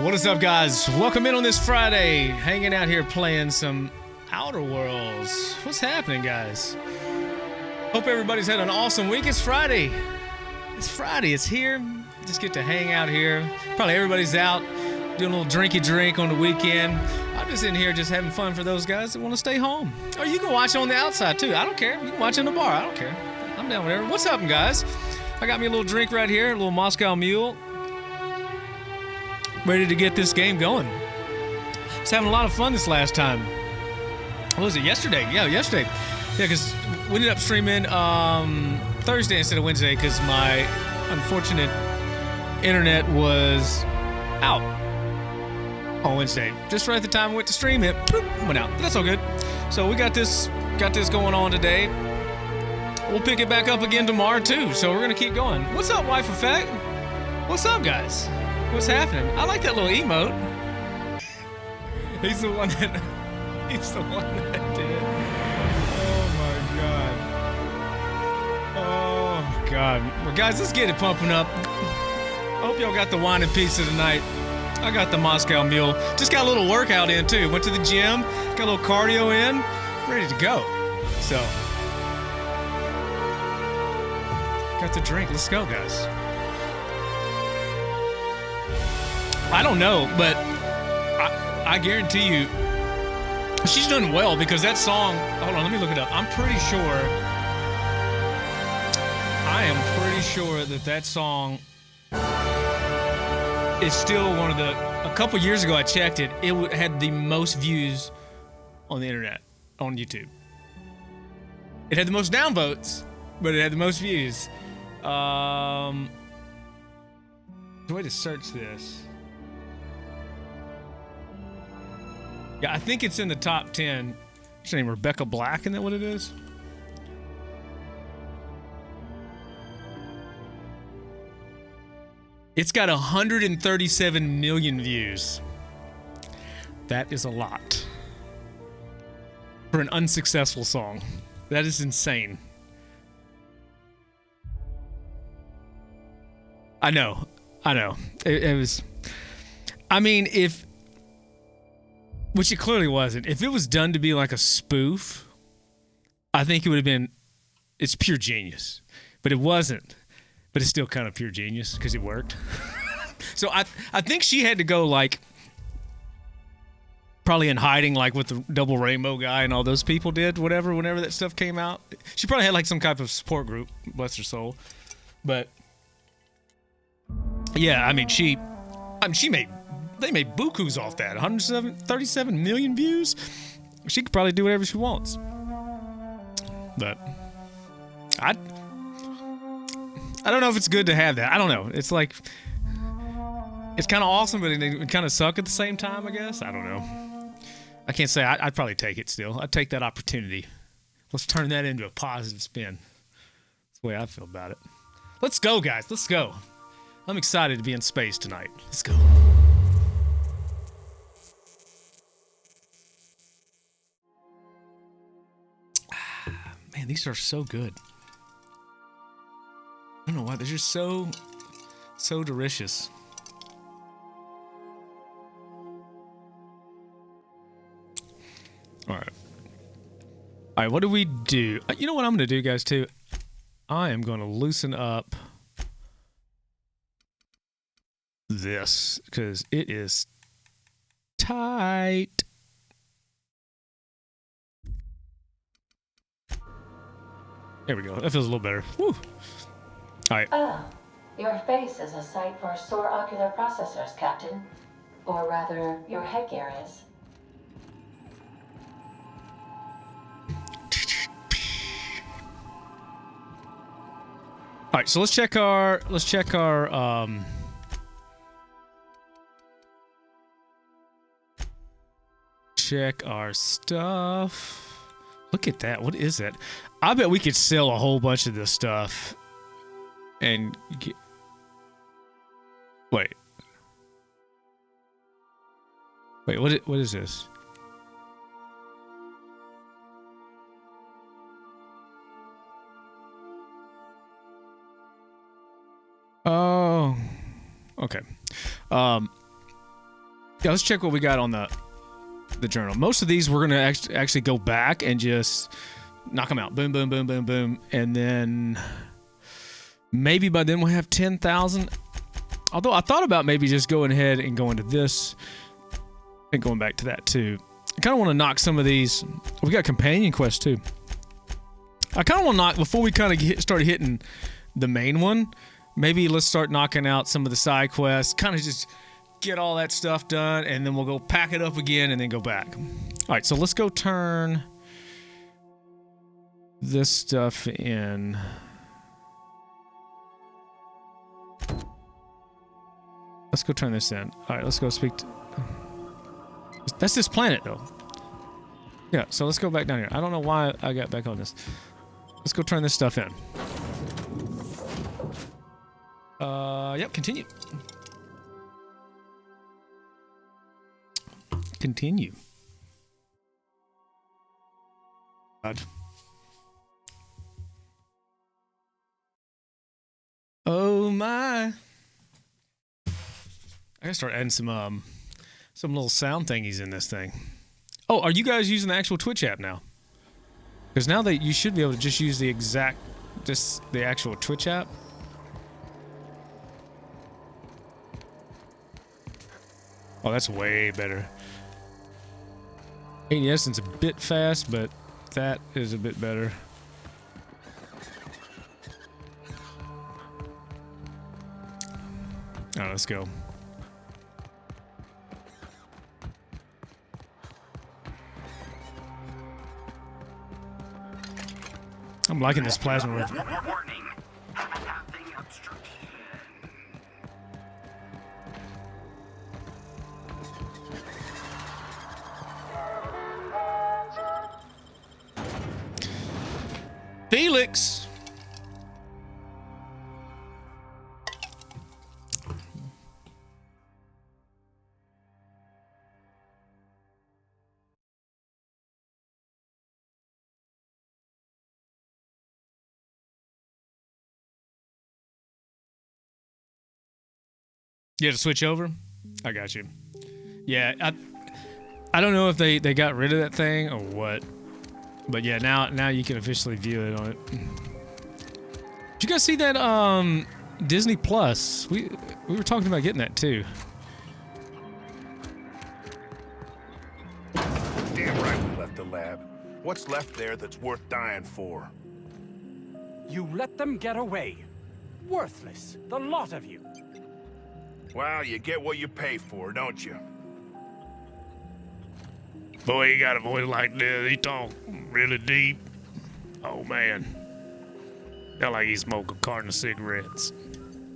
What is up, guys? Welcome in on this Friday. Hanging out here playing some Outer Worlds. What's happening, guys? Hope everybody's had an awesome week. It's Friday. It's Friday. It's here. Just get to hang out here. Probably everybody's out doing a little drinky drink on the weekend. I'm just in here just having fun for those guys that want to stay home. Or you can watch on the outside, too. I don't care. You can watch in the bar. I don't care. I'm down with it. What's up, guys? I got me a little drink right here, a little Moscow Mule. Ready to get this game going. I was having a lot of fun this last time. What was it, yesterday? Yeah, yesterday. Yeah, because we ended up streaming Thursday instead of Wednesday because my unfortunate internet was out on Wednesday. Just right at the time I went to stream it, bloop, went out. But that's all good. So we got this going on today. We'll pick it back up again tomorrow too. So we're gonna keep going. What's up, Wife Effect? What's up, guys? What's happening? I like that little emote. He's the one that did it. Oh my god. Well, guys, let's get it pumping up. I hope y'all got the wine and pizza tonight. I got the Moscow Mule. Just got a little workout in too. Went to the gym, got a little cardio in, ready to go. So, got the drink. Let's go, guys. I don't know, but I guarantee you she's done well because that song, hold on, let me look it up. I am pretty sure that song is still one of a couple years ago I checked it, it had the most views on the internet, on YouTube. It had the most downvotes, but it had the most views. The way to search this. Yeah, I think it's in the top 10. What's her name? Rebecca Black, isn't that what it is? It's got 137 million views. That is a lot. For an unsuccessful song. That is insane. I know. It was... I mean, which it clearly wasn't. If it was done to be like a spoof, I think it would have been, it's pure genius. But it wasn't. But it's still kind of pure genius because it worked. So I think she had to go like, probably in hiding like what the Double Rainbow guy and all those people did, whenever that stuff came out. She probably had like some type of support group, bless her soul. But yeah, I mean, they made bukus off that. 137 million views. She could probably do whatever she wants. But I don't know if it's good to have that. I don't know. It's like, it's kind of awesome, but it kind of suck at the same time, I guess. I don't know. I can't say. I'd probably take it still. I'd take that opportunity. Let's turn that into a positive spin. That's the way I feel about it. Let's go, guys. Let's go. I'm excited to be in space tonight. Let's go. Man, these are so good. I don't know why. They're just so delicious. All right, what do we do? You know what I'm going to do, guys, too? I am going to loosen up this because it is tight. There we go. That feels a little better. Woo. All right. Ah, your face is a sight for sore ocular processors, Captain. Or rather, your headgear is. All right, so let's check our check our stuff. Look at that. What is that? I bet we could sell a whole bunch of this stuff and get... Wait, what is this? Oh, okay. Yeah, let's check what we got on the journal. Most of these we're gonna actually go back and just knock them out. Boom, boom, boom, boom, boom, and then maybe by then we'll have 10,000. Although I thought about maybe just going ahead and going to this and going back to that too. I kind of want to knock some of these. We got companion quests too. I kind of want to knock before we kind of start hitting the main one. Maybe let's start knocking out some of the side quests. Kind of just get all that stuff done, and then we'll go pack it up again and then go back. All right, so let's go turn this stuff in. Let's go turn this in. All right, let's go speak to... That's this planet, though. Yeah, so let's go back down here. I don't know why I got back on this. Let's go turn this stuff in. Yep, continue. Continue. God. Oh my. I gotta start adding some little sound thingies in this thing. Oh, are you guys using the actual Twitch app now? Because now that you should be able to just use the actual Twitch app. Oh, that's way better. ADS is a bit fast, but that is a bit better. All right, let's go. I'm liking this plasma rifle. Warning. Passing obstruction. Felix. You had to switch over? I got you. Yeah, I don't know if they got rid of that thing or what. But yeah, now you can officially view it on it. Did you guys see that Disney Plus? We were talking about getting that too. Damn right we left the lab. What's left there that's worth dying for? You let them get away. Worthless, the lot of you. Well, you get what you pay for, don't you? Boy, he got a voice like this. He talk really deep. Oh man, sound like he smoked a carton of cigarettes.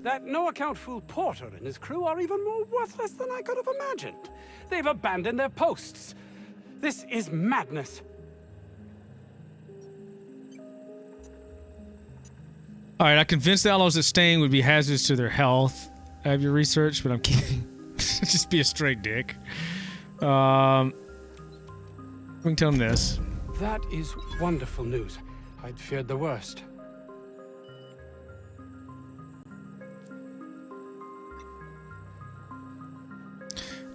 That no-account fool Porter and his crew are even more worthless than I could have imagined. They've abandoned their posts. This is madness. All right, I convinced the outlaws that staying would be hazardous to their health. I have your research, but I'm kidding. Just be a straight dick. We can tell them this. That is wonderful news. I'd feared the worst.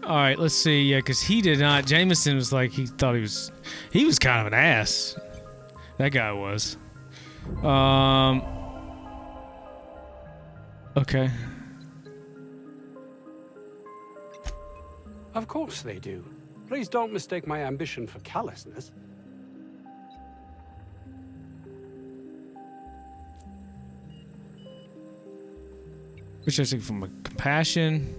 All right, let's see. Yeah, because he did not. Jameson was like, he thought he was kind of an ass. That guy was. Okay. Of course they do. Please don't mistake my ambition for callousness. Which I think from a compassion.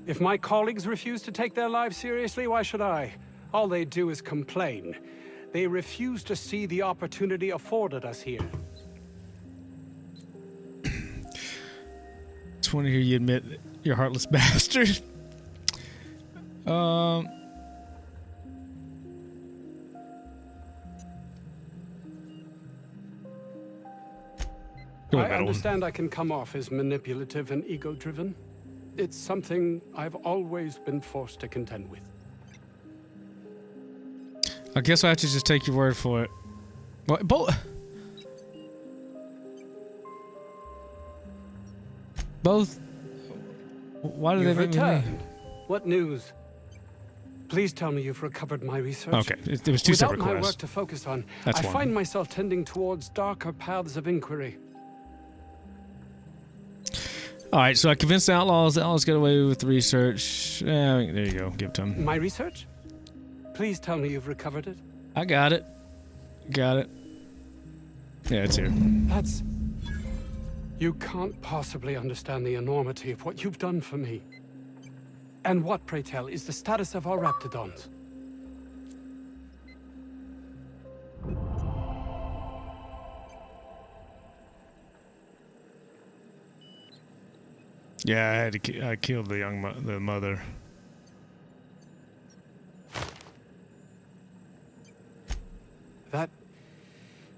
If my colleagues refuse to take their lives seriously, why should I? All they do is complain. They refuse to see the opportunity afforded us here. Just want to hear you admit you're a heartless bastard. I understand I can come off as manipulative and ego-driven. It's something I've always been forced to contend with. I guess I have to just take your word for it. What? Both. Why do You've they make me leave? returned. What news? Please tell me you've recovered my research. Okay, it was two Without separate my quests. work to focus on, That's I one. find myself tending towards darker paths of inquiry. All right, so I convinced the outlaws. The outlaws got away with the research. There you go. Give it to them. My research? Please tell me you've recovered it. I got it. Got it. Yeah, it's here. That's... You can't possibly understand the enormity of what you've done for me. And what, pray tell, is the status of our Raptidons? Yeah, I had to. I killed the the mother.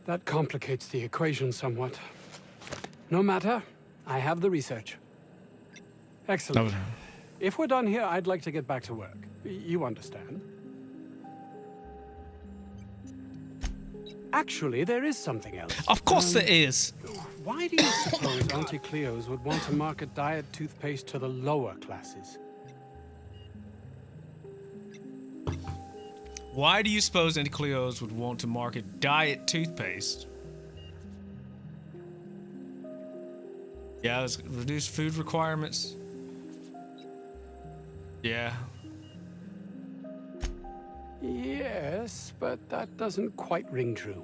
That complicates the equation somewhat. No matter, I have the research. Excellent. No. If we're done here, I'd like to get back to work. You understand? Actually, there is something else. Of course there is. Why do you suppose Auntie Cleo's would want to market diet toothpaste to the lower classes? Why do you suppose Auntie Cleo's would want to market diet toothpaste? Yeah, it's reduced food requirements. Yeah. Yes, but that doesn't quite ring true.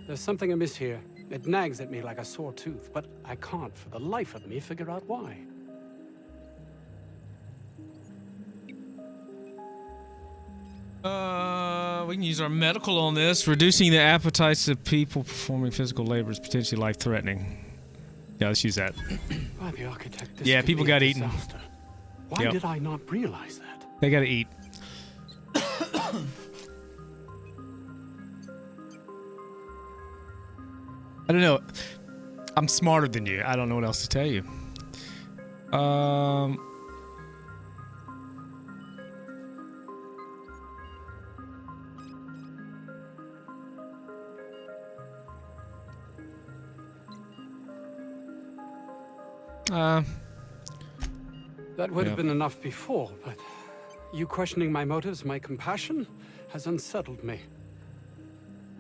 There's something amiss here. It nags at me like a sore tooth, but I can't for the life of me figure out why. We can use our medical on this. Reducing the appetites of people performing physical labor is potentially life-threatening. Yeah, let's use that. By the architect, this Yeah, could people be a got eaten. disaster. Why Yep. did I not realize that? They gotta eat. I don't know. I'm smarter than you. I don't know what else to tell you. That would Yeah. have been enough before, but you questioning my motives, my compassion, has unsettled me.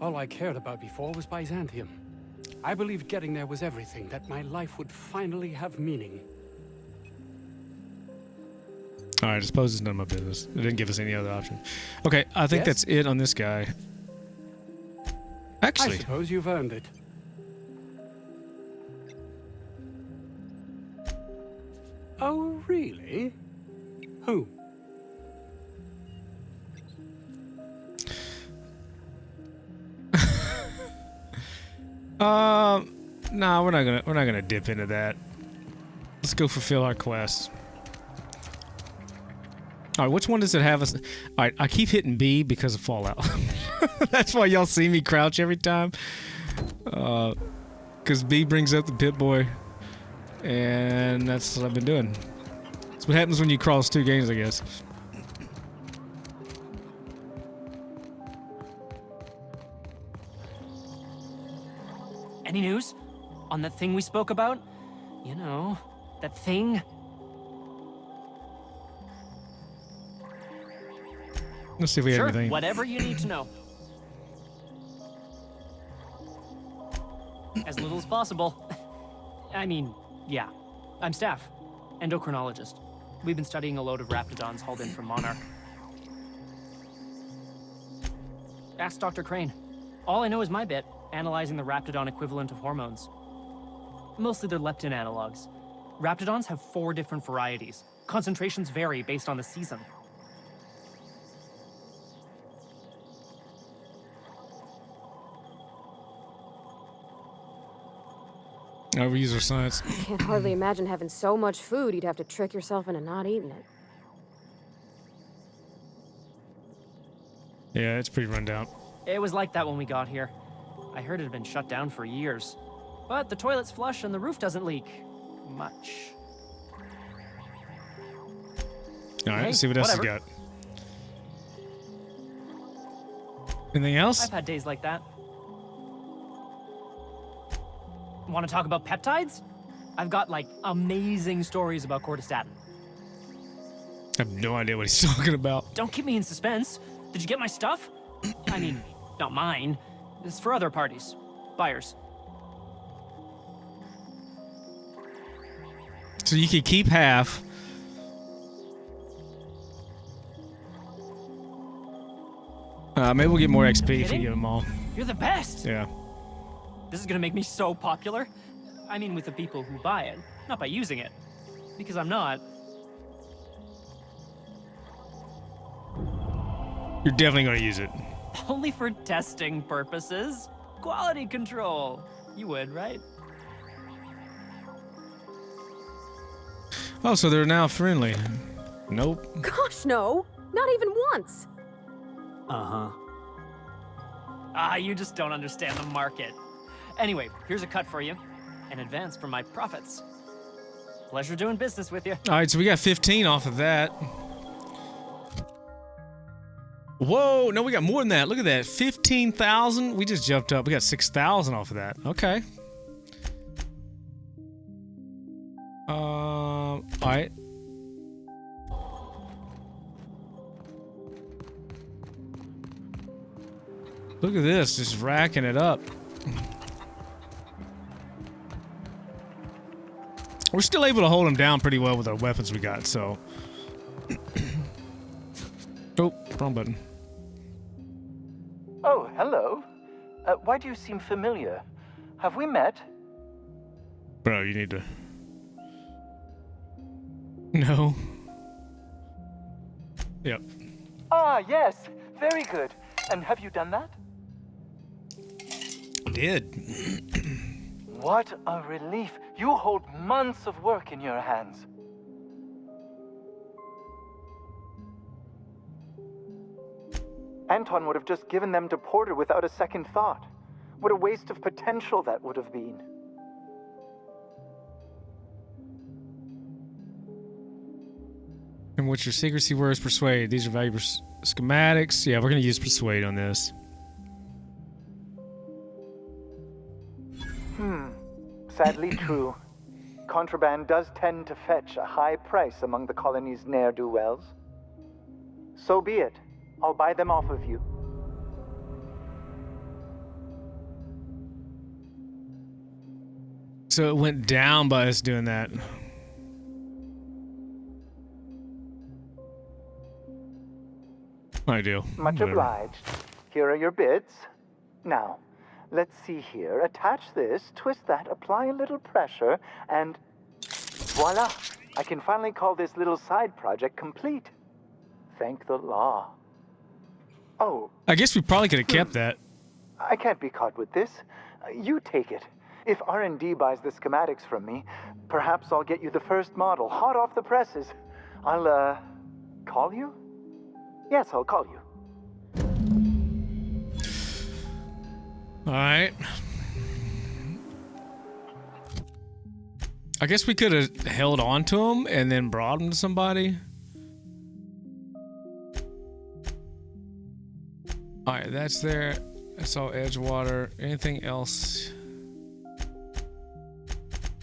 All I cared about before was Byzantium. I believed getting there was everything, that my life would finally have meaning. All right, I suppose it's none of my business. It didn't give us any other option. Okay, I think Yes? that's it on this guy. I Actually, suppose you've earned it. Oh, really? Who? nah, we're not gonna dip into that. Let's go fulfill our quest. All right, which one does it have us? All right, I keep hitting B because of Fallout. That's why y'all see me crouch every time. Because B brings up the Pip-Boy, and that's what I've been doing. That's what happens when you cross two games, I guess. Any news? On that thing we spoke about? You know, that thing? Let's see if we have Sure, anything. whatever you need to know. As little as possible. I mean, yeah. I'm Staff, endocrinologist. We've been studying a load of Raptidons hauled in from Monarch. Ask Dr. Crane. All I know is my bit, analyzing the Raptidon equivalent of hormones. Mostly they're leptin analogs. Raptidons have 4 different varieties. Concentrations vary based on the season. Overuse our science. I can't hardly imagine having so much food you'd have to trick yourself into not eating it. Yeah, it's pretty run down. It was like that when we got here. I heard it had been shut down for years. But the toilet's flush and the roof doesn't leak. Much. All right, Hey, let's see what else you whatever. got. Anything else? I've had days like that. Want to talk about peptides? I've got, like, amazing stories about Cordystatin. I have no idea what he's talking about. Don't keep me in suspense. Did you get my stuff? I mean, not mine. It's for other parties. Buyers. So you can keep half. Maybe we'll get more XP if we Kidding? get them all. You're the best! Yeah. This is gonna make me so popular. I mean, with the people who buy it, not by using it. Because I'm not. You're definitely going to use it. Only for testing purposes. Quality control. You would, right? Oh, so they're now friendly. Nope. Gosh, no. Not even once. Uh-huh. Ah, you just don't understand the market. Anyway, here's a cut for you. An advance for my profits. Pleasure doing business with you. All right, so we got 15 off of that. Whoa, no, we got more than that. Look at that, 15,000. We just jumped up. We got 6,000 off of that. Okay. All right. Look at this, just racking it up. We're still able to hold them down pretty well with our weapons we got, so. Oh, wrong button. Oh, hello. Why do you seem familiar? Have we met? Bro, you need to. No. Yep. Ah, yes. Very good. And have you done that? Did. What a relief. You hold months of work in your hands. Anton would have just given them to Porter without a second thought. What a waste of potential that would have been. And what's your secrecy words? Persuade. These are valuable schematics. Yeah, we're going to use persuade on this. Sadly true. Contraband does tend to fetch a high price among the colony's ne'er-do-wells. So be it. I'll buy them off of you. So it went down by us doing that. I do. Much Whatever. obliged. Here are your bids. Now, let's see here. Attach this, twist that, apply a little pressure, and voila! I can finally call this little side project complete. Thank the law. Oh, I guess we probably could have kept that. I can't be caught with this. You take it. If R&D buys the schematics from me, perhaps I'll get you the first model, hot off the presses. I'll, call you? Yes, I'll call you. All right. I guess we could have held on to him and then brought him to somebody. All right, that's there. That's all Edgewater. Anything else?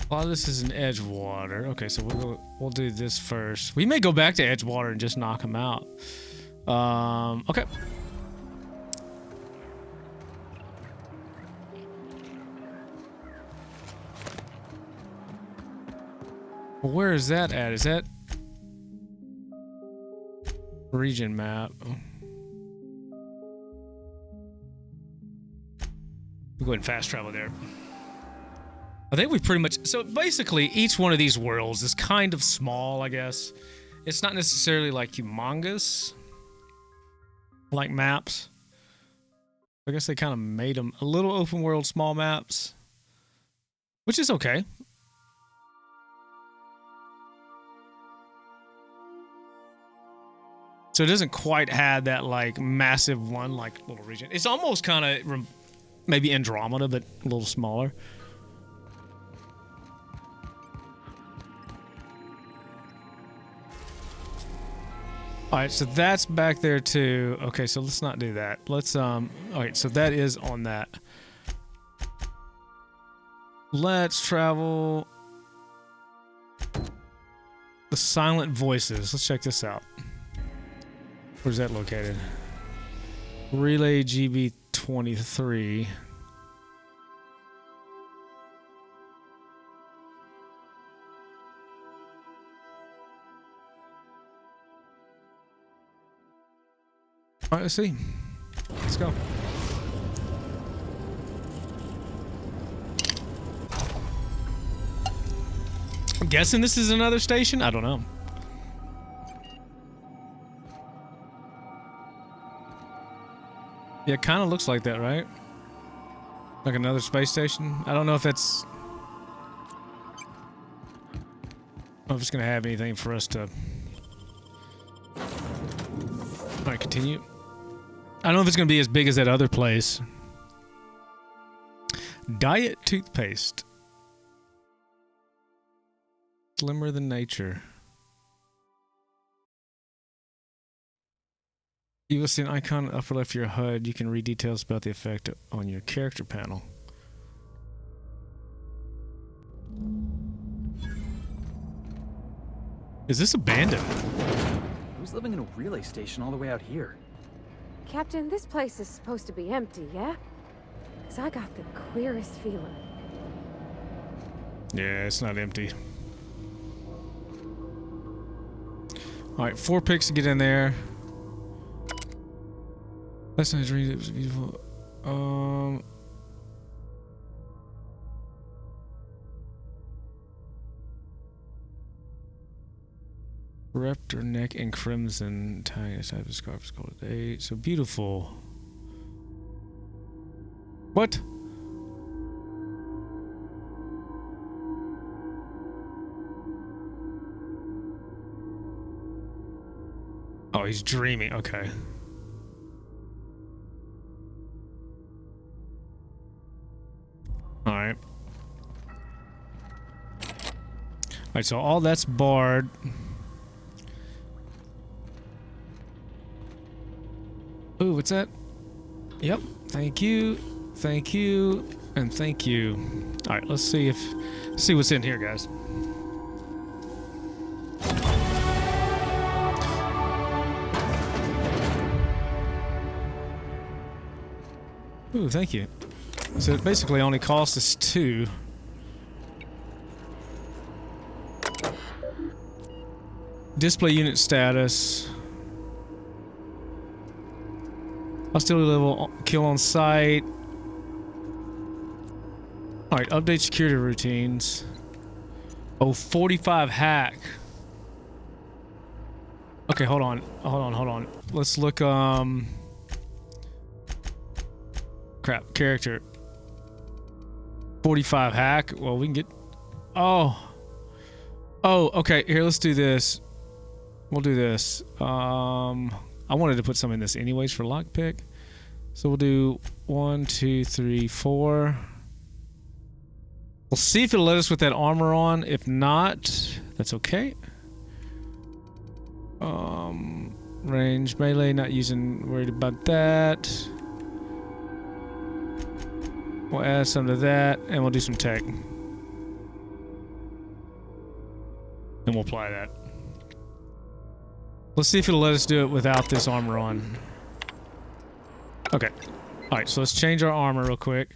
A lot of this is in Edgewater. Okay, so we'll do this first. We may go back to Edgewater and just knock him out. Okay. Where is that at? Is that region map? We'll go ahead and fast travel there. I think we pretty much... So basically, each one of these worlds is kind of small, I guess. It's not necessarily like humongous, like maps. I guess they kind of made them a little open world, small maps, which is okay. So it doesn't quite have that like massive one, like little region. It's almost kind of maybe Andromeda, but a little smaller. All right, so that's back there too. Okay, so let's not do that. Let's all right, so that is on that. Let's travel. The Silent Voices. Let's check this out. Where's that located? Relay GB23. All right, let's see. Let's go. I'm guessing this is another station? I don't know. Yeah, it kind of looks like that, right? Like another space station? I don't know if that's... I don't know if it's going to have anything for us to... Alright, continue. I don't know if it's going to be as big as that other place. Diet toothpaste. Slimmer than nature. You will see an icon in the upper left of your HUD. You can read details about the effect on your character panel. Is this abandoned? Who's living in a relay station all the way out here? Captain, this place is supposed to be empty, yeah? Because I got the queerest feeling. Yeah, it's not empty. Alright, 4 picks to get in there. Last night's read, it was beautiful. Raptor neck and crimson tying a type of scarf is called a so beautiful. What? Oh, he's dreaming. Okay. All right. All right, so all that's barred. Ooh, what's that? Yep. Thank you, and thank you. All right, let's see what's in here, guys. Ooh, thank you. So it basically only cost us 2. Display unit status. Hostility level, kill on sight. Alright, update security routines. Oh, 45 hack. Okay, hold on. Let's look, crap, character. 45 hack. Well, we can get... Oh, okay, here, let's do this. We'll do this. I wanted to put some in this anyways for lockpick. So we'll do 1, 2, 3, 4. We'll see if it'll let us with that armor on. If not, that's okay. Range, melee, not worried about that. We'll add some to that, and we'll do some tech. And we'll apply that. Let's see if it'll let us do it without this armor on. Okay. Alright, so let's change our armor real quick.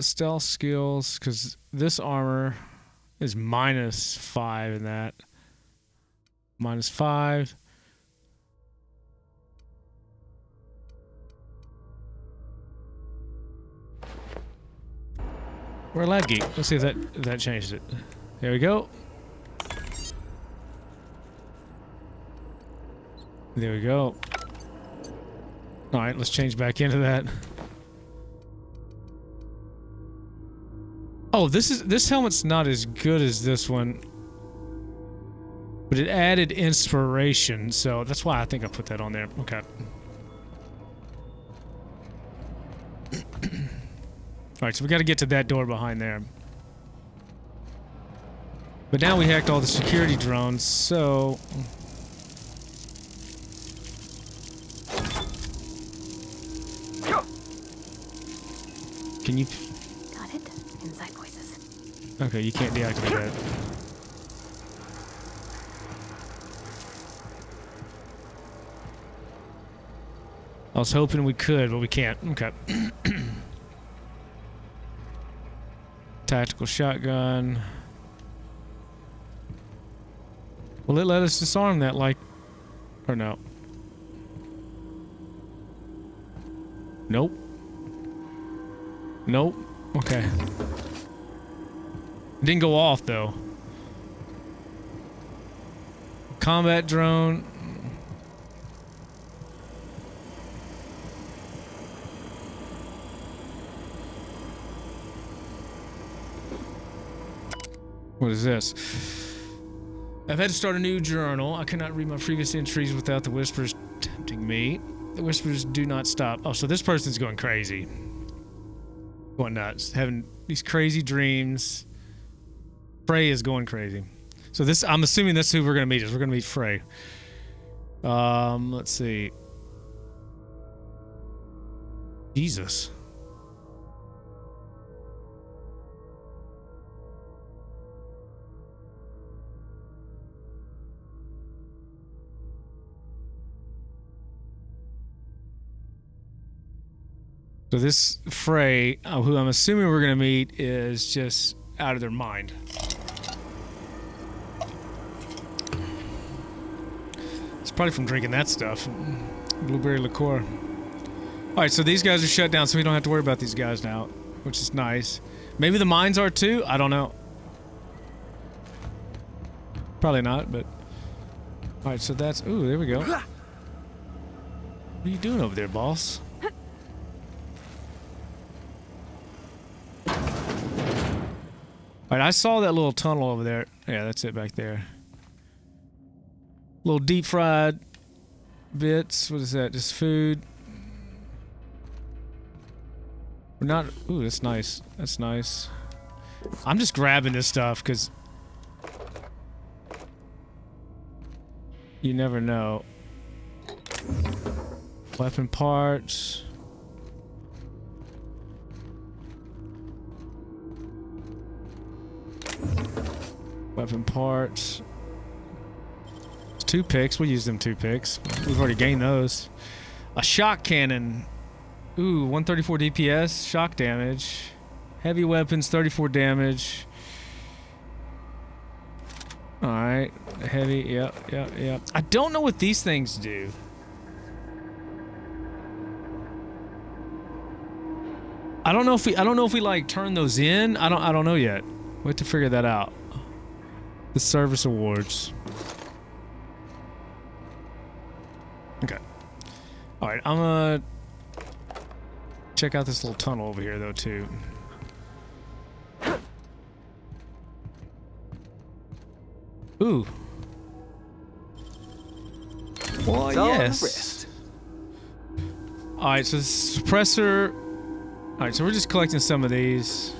Stealth skills, because this armor is -5 in that. -5. We're a lab geek. Let's see if that changed it. There we go. There we go. All right, let's change back into that. Oh, this helmet's not as good as this one, but it added inspiration, so that's why I think I put that on there. Okay. All right, so we got to get to that door behind there. But now we hacked all the security drones, so... Can you... Got it. Inside voices. Okay, you can't deactivate that. I was hoping we could, but we can't. Okay. Tactical shotgun. Will it let us disarm that, like, or no? Nope. Nope. Okay. It didn't go off, though. Combat drone. What is this? I've had to start a new journal. I cannot read my previous entries without the whispers tempting me. The whispers do not stop. Oh, so this person's going crazy. Going nuts. Having these crazy dreams. Frey is going crazy. So this, I'm assuming that's who we're going to meet. We're going to meet Frey. Let's see. Jesus. So this Frey, who I'm assuming we're going to meet, is just out of their mind. It's probably from drinking that stuff. Blueberry liqueur. Alright, so these guys are shut down, so we don't have to worry about these guys now, which is nice. Maybe the mines are too? I don't know. Probably not, but... Alright, so that's... Ooh, there we go. What are you doing over there, boss? Alright, I saw that little tunnel over there. Yeah, that's it back there. Little deep fried bits. What is that? Just food. We're not... Ooh, that's nice. That's nice. I'm just grabbing this stuff because... You never know. Weapon parts. Weapon parts. It's 2 picks. We'll use them 2 picks. We've already gained those. A shock cannon. Ooh, 134 DPS. Shock damage. Heavy weapons, 34 damage. Alright. Heavy. Yep. I don't know what these things do. I don't know if we like turn those in. I don't know yet. We have to figure that out. The service awards. Okay. Alright, I'm gonna check out this little tunnel over here though too. Ooh. Well, yes. Alright, so the suppressor. Alright, so we're just collecting some of these.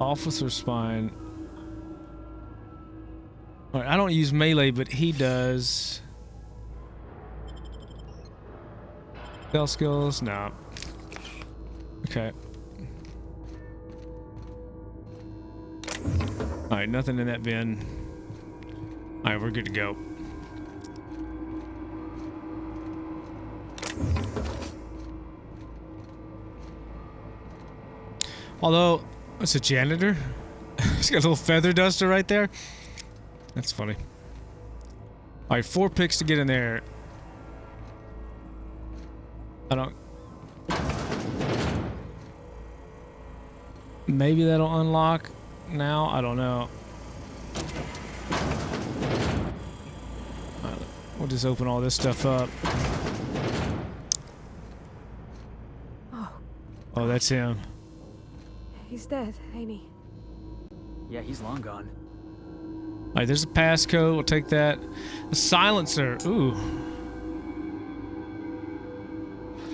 Officer spine. Alright, I don't use melee, but he does. Spell skills? No. Okay. Alright, nothing in that bin. Alright, we're good to go. Although, it's a janitor. He's got a little feather duster right there. That's funny. Alright, 4 picks to get in there. I don't... Maybe that'll unlock now? I don't know. We'll just open all this stuff up. Oh, that's him. He's dead, ain't he? Yeah, he's long gone. Alright, there's a passcode. We'll take that. The silencer. Ooh.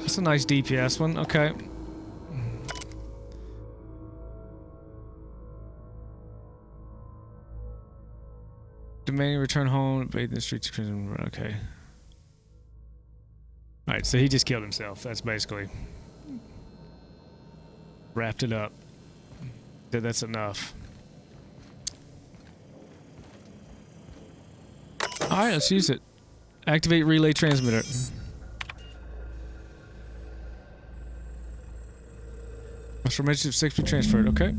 That's a nice DPS one. Okay. Demanding return home, bathe in the streets of Crimson. Okay. Alright, so he just killed himself. That's basically... wrapped it up. That's enough. All right, let's use it. Activate relay transmitter. Transformation of 6 be transferred. Okay.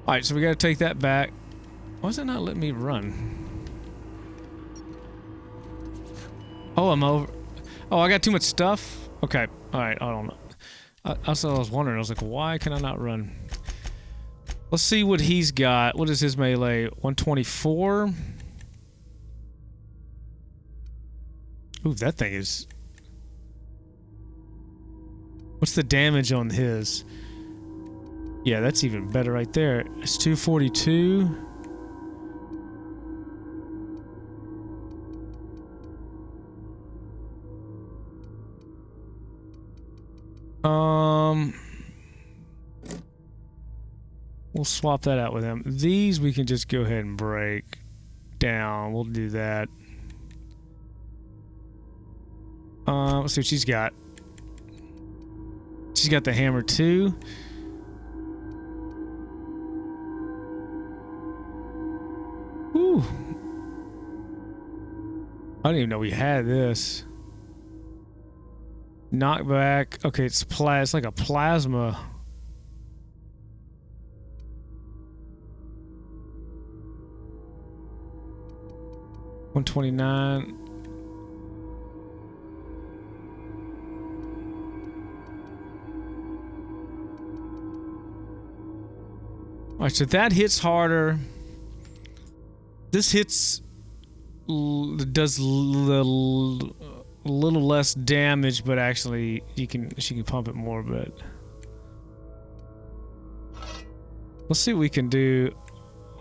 All right, so we got to take that back. Why is it not letting me run? Oh, I'm over. Oh, I got too much stuff. Okay. All right. I don't know. I was wondering. I was like, why can I not run? Let's see what he's got. What is his melee? 124. Ooh, that thing is. What's the damage on his? Yeah, that's even better right there. It's 242. We'll swap that out with him. These we can just go ahead and break down. We'll do that. Let's see what she's got. She's got the hammer too. Whew. I didn't even know we had this. Knockback. Okay, it's like a plasma. $129. Alright, so that hits harder. This hits does a little less damage, but actually she can pump it more. But let's see what we can do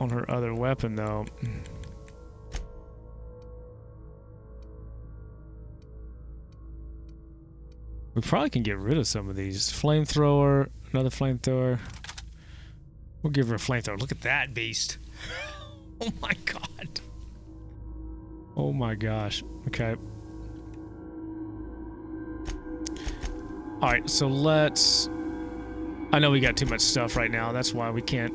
on her other weapon, though. We probably can get rid of some of these. Flamethrower, another flamethrower. We'll give her a flamethrower. Look at that beast. Oh my god. Oh my gosh. Okay. Alright, so let's... I know we got too much stuff right now. That's why we can't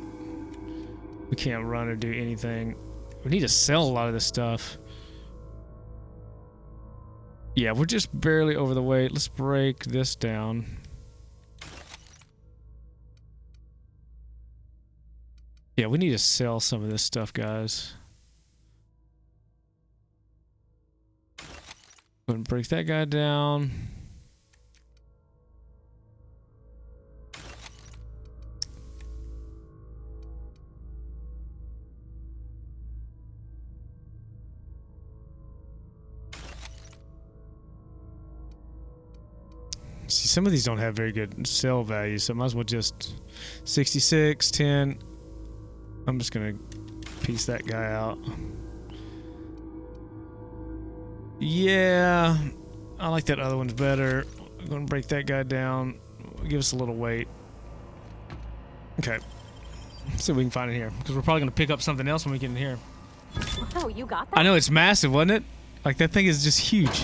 run or do anything. We need to sell a lot of this stuff. Yeah, we're just barely over the weight. Let's break this down. Yeah, we need to sell some of this stuff, guys. Go ahead and break that guy down. See, some of these don't have very good sell value, so I might as well just 66, 10. I'm just gonna piece that guy out. Yeah, I like that other one's better. I'm gonna break that guy down. Give us a little weight. Okay. Let's see what we can find in here, because we're probably gonna pick up something else when we get in here. Oh, you got that? I know it's massive, wasn't it? Like that thing is just huge.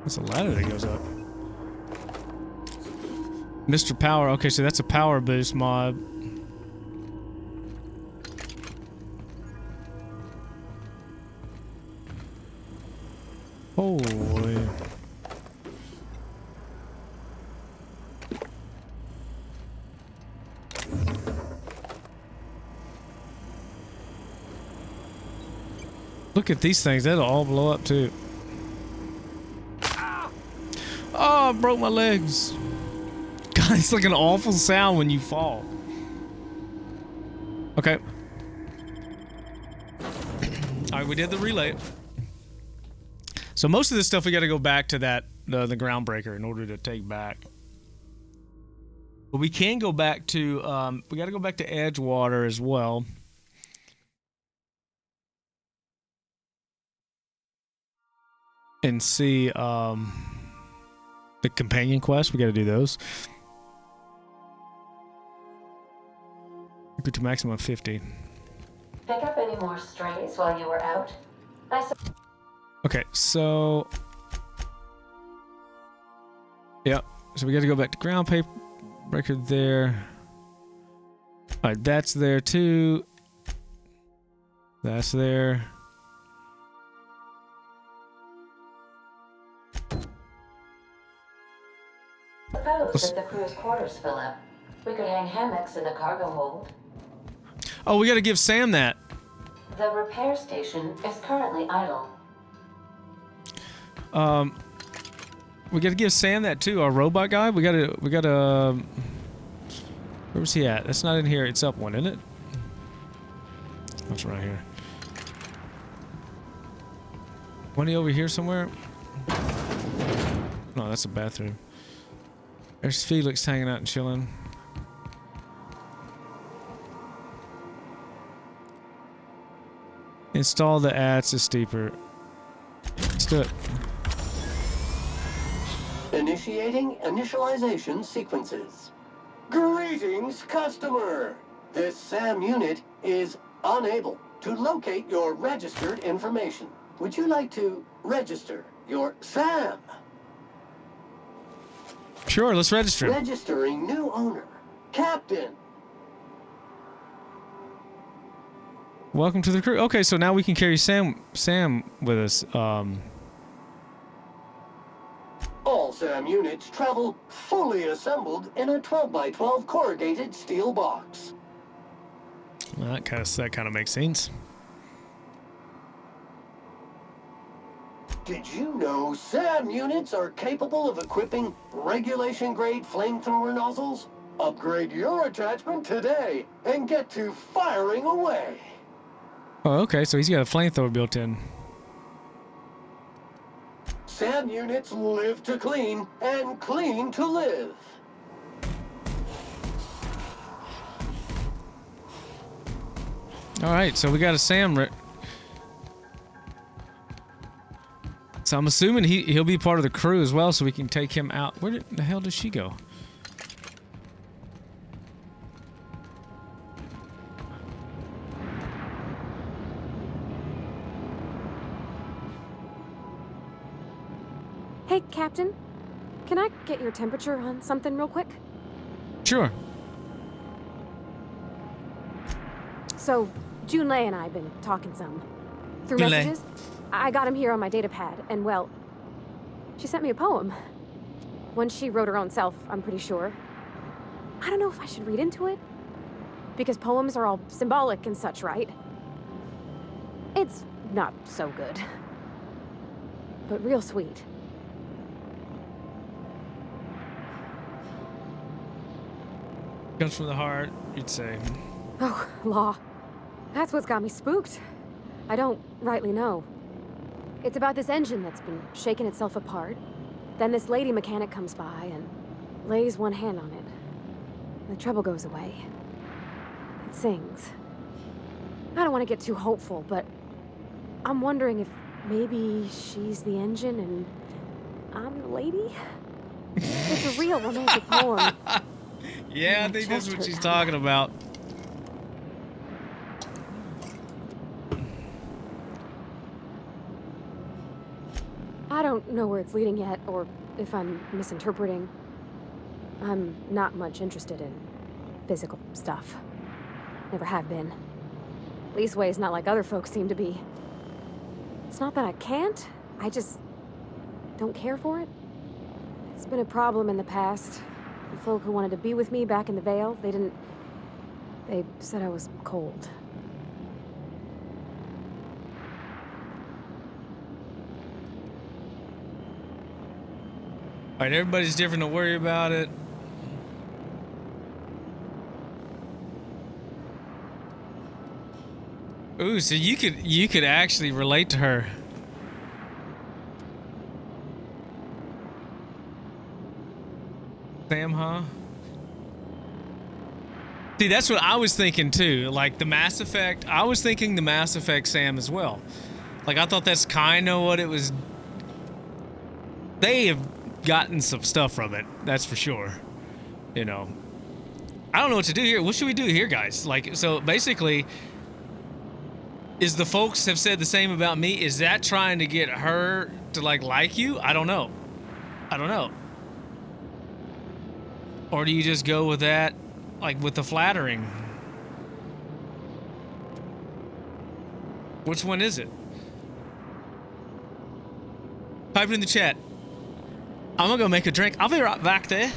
That's a ladder that goes up. Mr. Power. Okay, so that's a power boost mob. Holy. Look at these things. That'll all blow up too. Oh, I broke my legs. God, it's like an awful sound when you fall. Okay. Alright, we did the relay. So most of this stuff we gotta go back to that the groundbreaker in order to take back. But we can go back to we gotta go back to Edgewater as well. And see the companion quest. We got to do those. Go to maximum 50. pick up any more strays while you were out? Okay, so yeah, so we got to go back to ground paper record there. All right, that's there too. That's there. Suppose if the crew's quarters fill up, we could hang hammocks in the cargo hold. Oh, we got to give Sam that. The repair station is currently idle. We got to give Sam that too. Our robot guy. We got to. Where was he at? That's not in here. It's up one, isn't it? That's right here. Wasn't he over here somewhere? No, that's a bathroom. There's Felix hanging out and chilling. Install the ATS steeper. Let's do it. Initiating initialization sequences. Greetings, customer! This SAM unit is unable to locate your registered information. Would you like to register your SAM? Sure, let's register. Registering new owner, Captain. Welcome to the crew. Okay, so now we can carry Sam with us. All SAM units travel fully assembled in a 12x12 corrugated steel box. Well, that kind of makes sense. Did you know SAM units are capable of equipping regulation-grade flamethrower nozzles? Upgrade your attachment today and get to firing away. Oh, okay, so he's got a flamethrower built in. SAM units live to clean and clean to live. All right, so we got a Sam. So I'm assuming he'll be part of the crew as well, so we can take him out. Where the hell does she go? Hey, Captain. Can I get your temperature on something real quick? Sure. So, Junlei and I have been talking some. Through Junlei. messages. I got him here on my data pad, and well, she sent me a poem. One she wrote her own self, I'm pretty sure. I don't know if I should read into it. Because poems are all symbolic and such, right? It's not so good. But real sweet. Comes from the heart, you'd say. Oh, law. That's what's got me spooked. I don't rightly know. It's about this engine that's been shaking itself apart. Then this lady mechanic comes by and lays one hand on it. The trouble goes away. It sings. I don't want to get too hopeful, but I'm wondering if maybe she's the engine and I'm the lady? It's a real romantic poem. Yeah, I think that's what she's talking about. I don't know where it's leading yet, or if I'm misinterpreting. I'm not much interested in physical stuff. Never have been. Leastways not like other folks seem to be. It's not that I can't, I just don't care for it. It's been a problem in the past. The folk who wanted to be with me back in the Vale, they said I was cold. All right, everybody's different. Don't worry about it. Ooh, so you could actually relate to her. Sam, huh? See, that's what I was thinking too. Like the Mass Effect, I was thinking the Mass Effect Sam as well. Like I thought that's kind of what it was. They have gotten some stuff from it, that's for sure. You know, I don't know what to do here. What should we do here, guys? Like, so basically, Is the folks have said the same about me? Is that trying to get her to like you? I don't know. I don't know. Or do you just go with that, like with the flattering? Which one is it? Type it in the chat. I'm gonna go make a drink. I'll be right back there.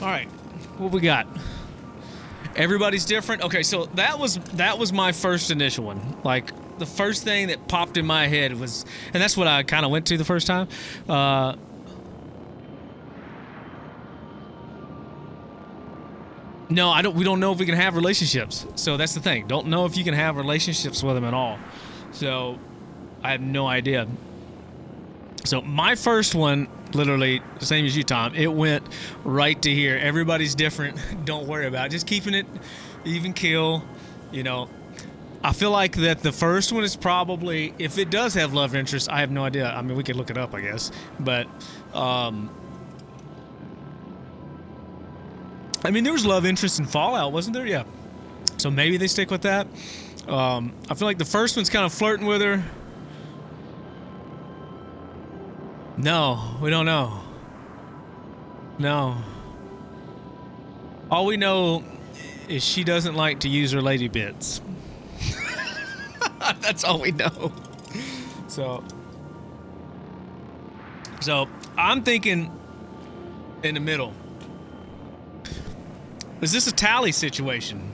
All right, what we got? Everybody's different. Okay, so that was my first initial one. Like the first thing that popped in my head was, and that's what I kind of went to the first time. No, I don't. We don't know if we can have relationships. So that's the thing. Don't know if you can have relationships with them at all. So I have no idea. So my first one, literally same as you, Tom. It went right to here. Everybody's different. Don't worry about it. Just keeping it even kill. You know, I feel like that the first one is probably, if it does have love interest, I have no idea. I mean, we could look it up, I guess. But I mean, there was love interest in Fallout, wasn't there? Yeah. So maybe they stick with that. I feel like the first one's kind of flirting with her. No, we don't know. No. All we know is she doesn't like to use her lady bits. That's all we know. So I'm thinking in the middle. Is this a Tally situation?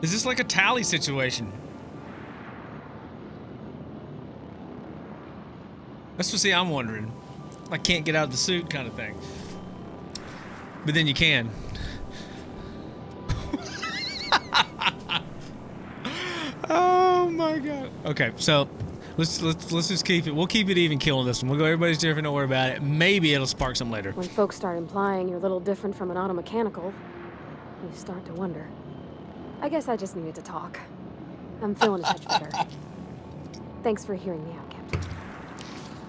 Is this like a Tally situation? That's what, see, I'm wondering. I can't get out of the suit kind of thing. But then you can. Oh my god. Okay, so let's just keep it. We'll keep it even killing this one. We'll go everybody's different, don't worry about it. Maybe it'll spark something later. When folks start implying you're a little different from an automechanical, you start to wonder. I guess I just needed to talk. I'm feeling a touch better. Thanks for hearing me out, Captain.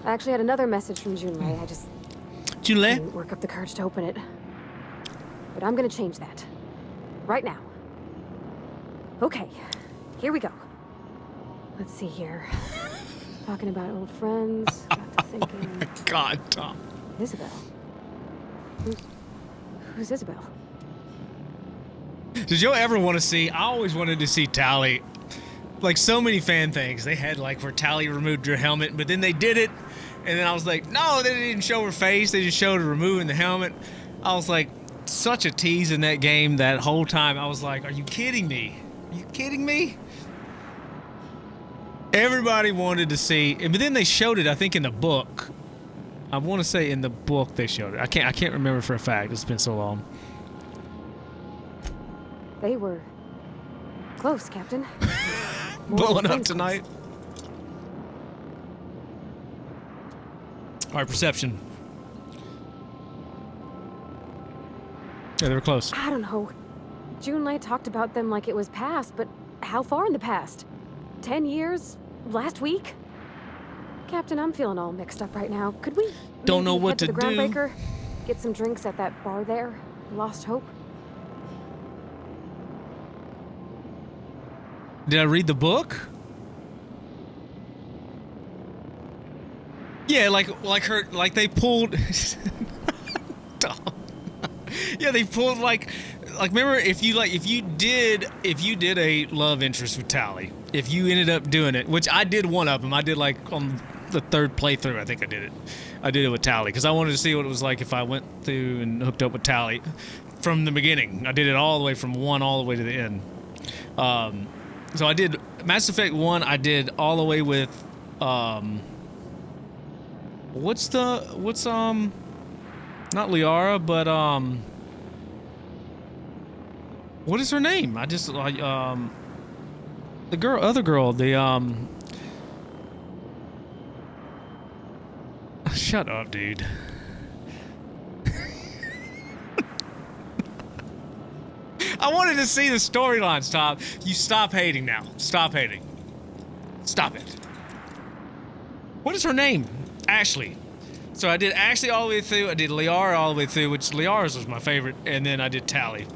I actually had another message from Junlei. I just didn't work up the courage to open it. But I'm gonna change that. Right now. Okay, here we go. Let's see here. Talking about old friends, got to thinking... God, Tom. Isabel. Who's Isabel? Did you ever want to see, I always wanted to see Tally, like so many fan things. They had like where Tally removed her helmet, but then they did it, and then I was like, no, they didn't show her face, they just showed her removing the helmet. I was like, such a tease in that game that whole time. I was like, are you kidding me? Are you kidding me? Everybody wanted to see, but then they showed it, I think, in the book. I want to say in the book they showed it. I can't remember for a fact. It's been so long. They were close, Captain. Blowing up tonight. All right, perception. Yeah, they were close. I don't know. Junlei talked about them like it was past, but how far in the past? 10 years? Last week? Captain, I'm feeling all mixed up right now. Could we Don't know maybe what head to to the do. Groundbreaker? Get some drinks at that bar there? Lost Hope? Did I read the book? Yeah, like they pulled. Yeah, they pulled like remember if you did a love interest with Tally, if you ended up doing it, which I did one of them. I did like on the third playthrough. I think I did it with Tally because I wanted to see what it was like if I went through and hooked up with Tally from the beginning. I did it all the way from 1 all the way to the end. So I did Mass Effect 1. I did all the way with what's not Liara, but what is her name? I just the other girl, shut up, dude. I wanted to see the storyline. Stop. You stop hating now. Stop hating. Stop it. What is her name? Ashley. So I did Ashley all the way through. I did Liara all the way through, which Liara's was my favorite, and then I did Tally.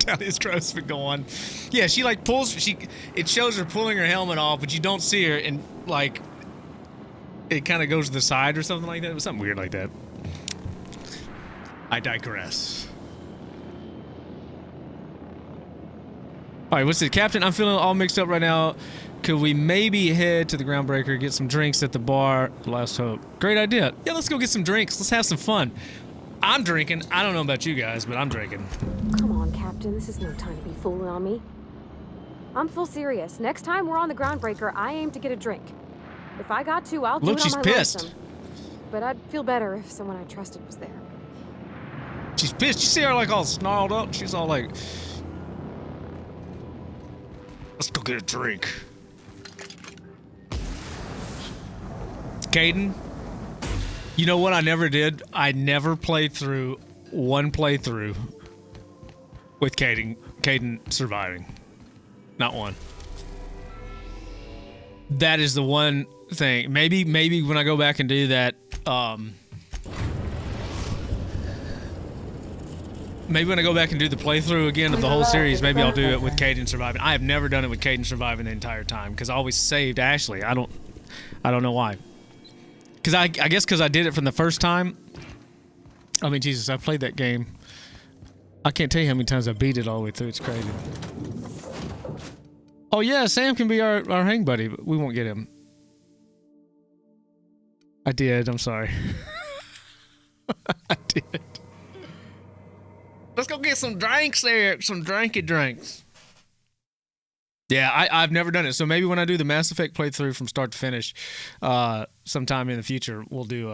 Tally's gross been going. Yeah, she like pulls. It shows her pulling her helmet off, but you don't see her, and like it kind of goes to the side or something like that. It was something weird like that. I digress. All right, what's it, Captain? I'm feeling all mixed up right now. Could we maybe head to the Groundbreaker, get some drinks at the bar? Last Hope. Great idea. Yeah, let's go get some drinks. Let's have some fun. I'm drinking. I don't know about you guys, but I'm drinking. Come on, Captain. This is no time to be fooling on me. I'm full serious. Next time we're on the Groundbreaker, I aim to get a drink. If I got to, I'll do Look, it on she's my pissed. lonesome. But I'd feel better if someone I trusted was there. She's pissed. You see her like all snarled up? She's all like, let's go get a drink. Kaidan, you know what I never did? I never played through one playthrough with Kaidan surviving. Not one. That is the one thing. Maybe when I go back and do that, maybe when I go back and do the playthrough again of the whole series, maybe I'll do it with Kaidan surviving. I have never done it with Kaidan surviving the entire time because I always saved Ashley. I don't know why. Because I guess because I did it from the first time. I mean, Jesus, I played that game. I can't tell you how many times I beat it all the way through. It's crazy. Oh yeah, Sam can be our hang buddy, but we won't get him. I did. I'm sorry. I did. Let's go get some drinks there. Some drinky drinks. Yeah, I've never done it. So maybe when I do the Mass Effect playthrough from start to finish, sometime in the future, we'll do...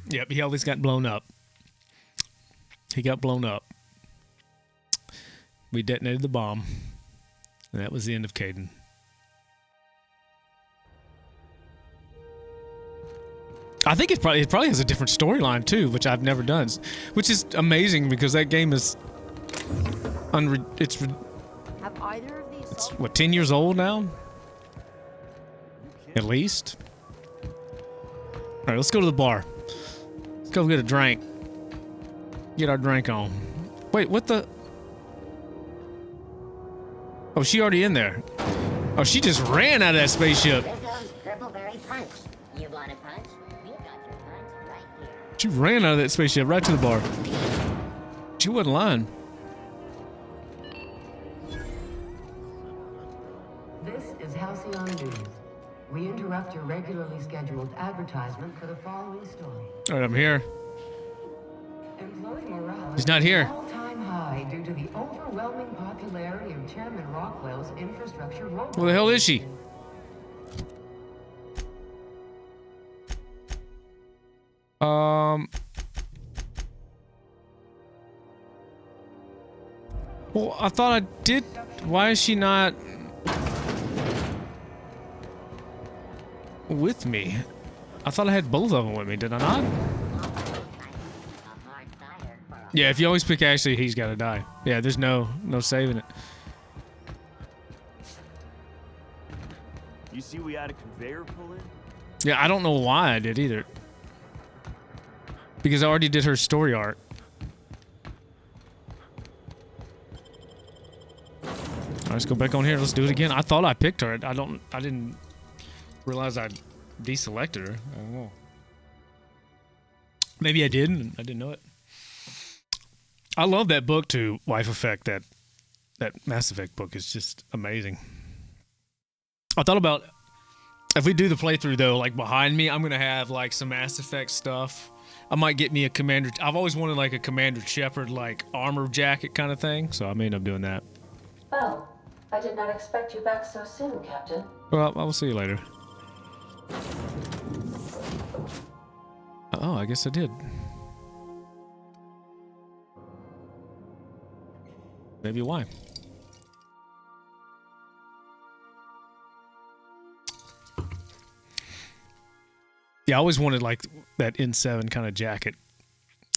Yep, he always got blown up. He got blown up. We detonated the bomb. And that was the end of Kaidan. I think it probably has a different storyline too, which I've never done, which is amazing because that game is it's what, 10 years old now? At least. All right, let's go to the bar. Let's go get a drink. Get our drink on. Wait, what the? Oh, she already in there. Oh, she just ran out of that spaceship. You want a punch? We got your punch right here. She ran out of that spaceship right to the bar. She wasn't lying. This is Halcyon News. We interrupt your regularly scheduled advertisement for the following story. All right, I'm here. Employee morale He's not here. is at an all-time high due to the overwhelming popularity of Chairman Rockwell's infrastructure roadmap. Where the hell is she? Well, I thought I did. Why is she not? with me. I thought I had both of them with me, did I not? Yeah, if you always pick Ashley, he's got to die. Yeah, there's no saving it. You see we had a conveyor pull in? Yeah, I don't know why I did either. Because I already did her story arc. All right, let's go back on here. Let's do it again. I thought I picked her. I didn't realize I deselected her. I don't know. Maybe I did, and I didn't know it. I love that book too, Life Effect. That Mass Effect book is just amazing. I thought about if we do the playthrough though, like behind me, I'm gonna have like some Mass Effect stuff. I might get me a Commander. I've always wanted like a Commander Shepard like armor jacket kind of thing, so I may end up doing that. Well, I did not expect you back so soon, Captain. Well, I will see you later. Oh, I guess I did. Maybe why? Yeah, I always wanted like that N7 kind of jacket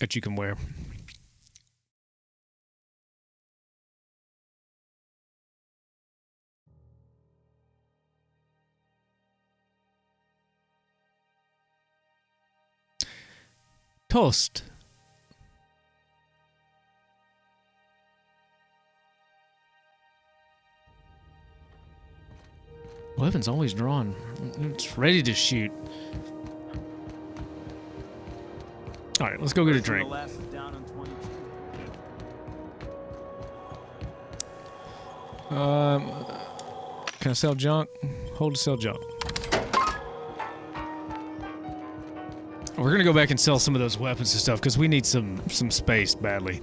that you can wear. Toast. Weapon's always drawn. It's ready to shoot. All right, let's go get a drink. Can I sell junk? Hold to sell junk. We're gonna go back and sell some of those weapons and stuff because we need some space badly.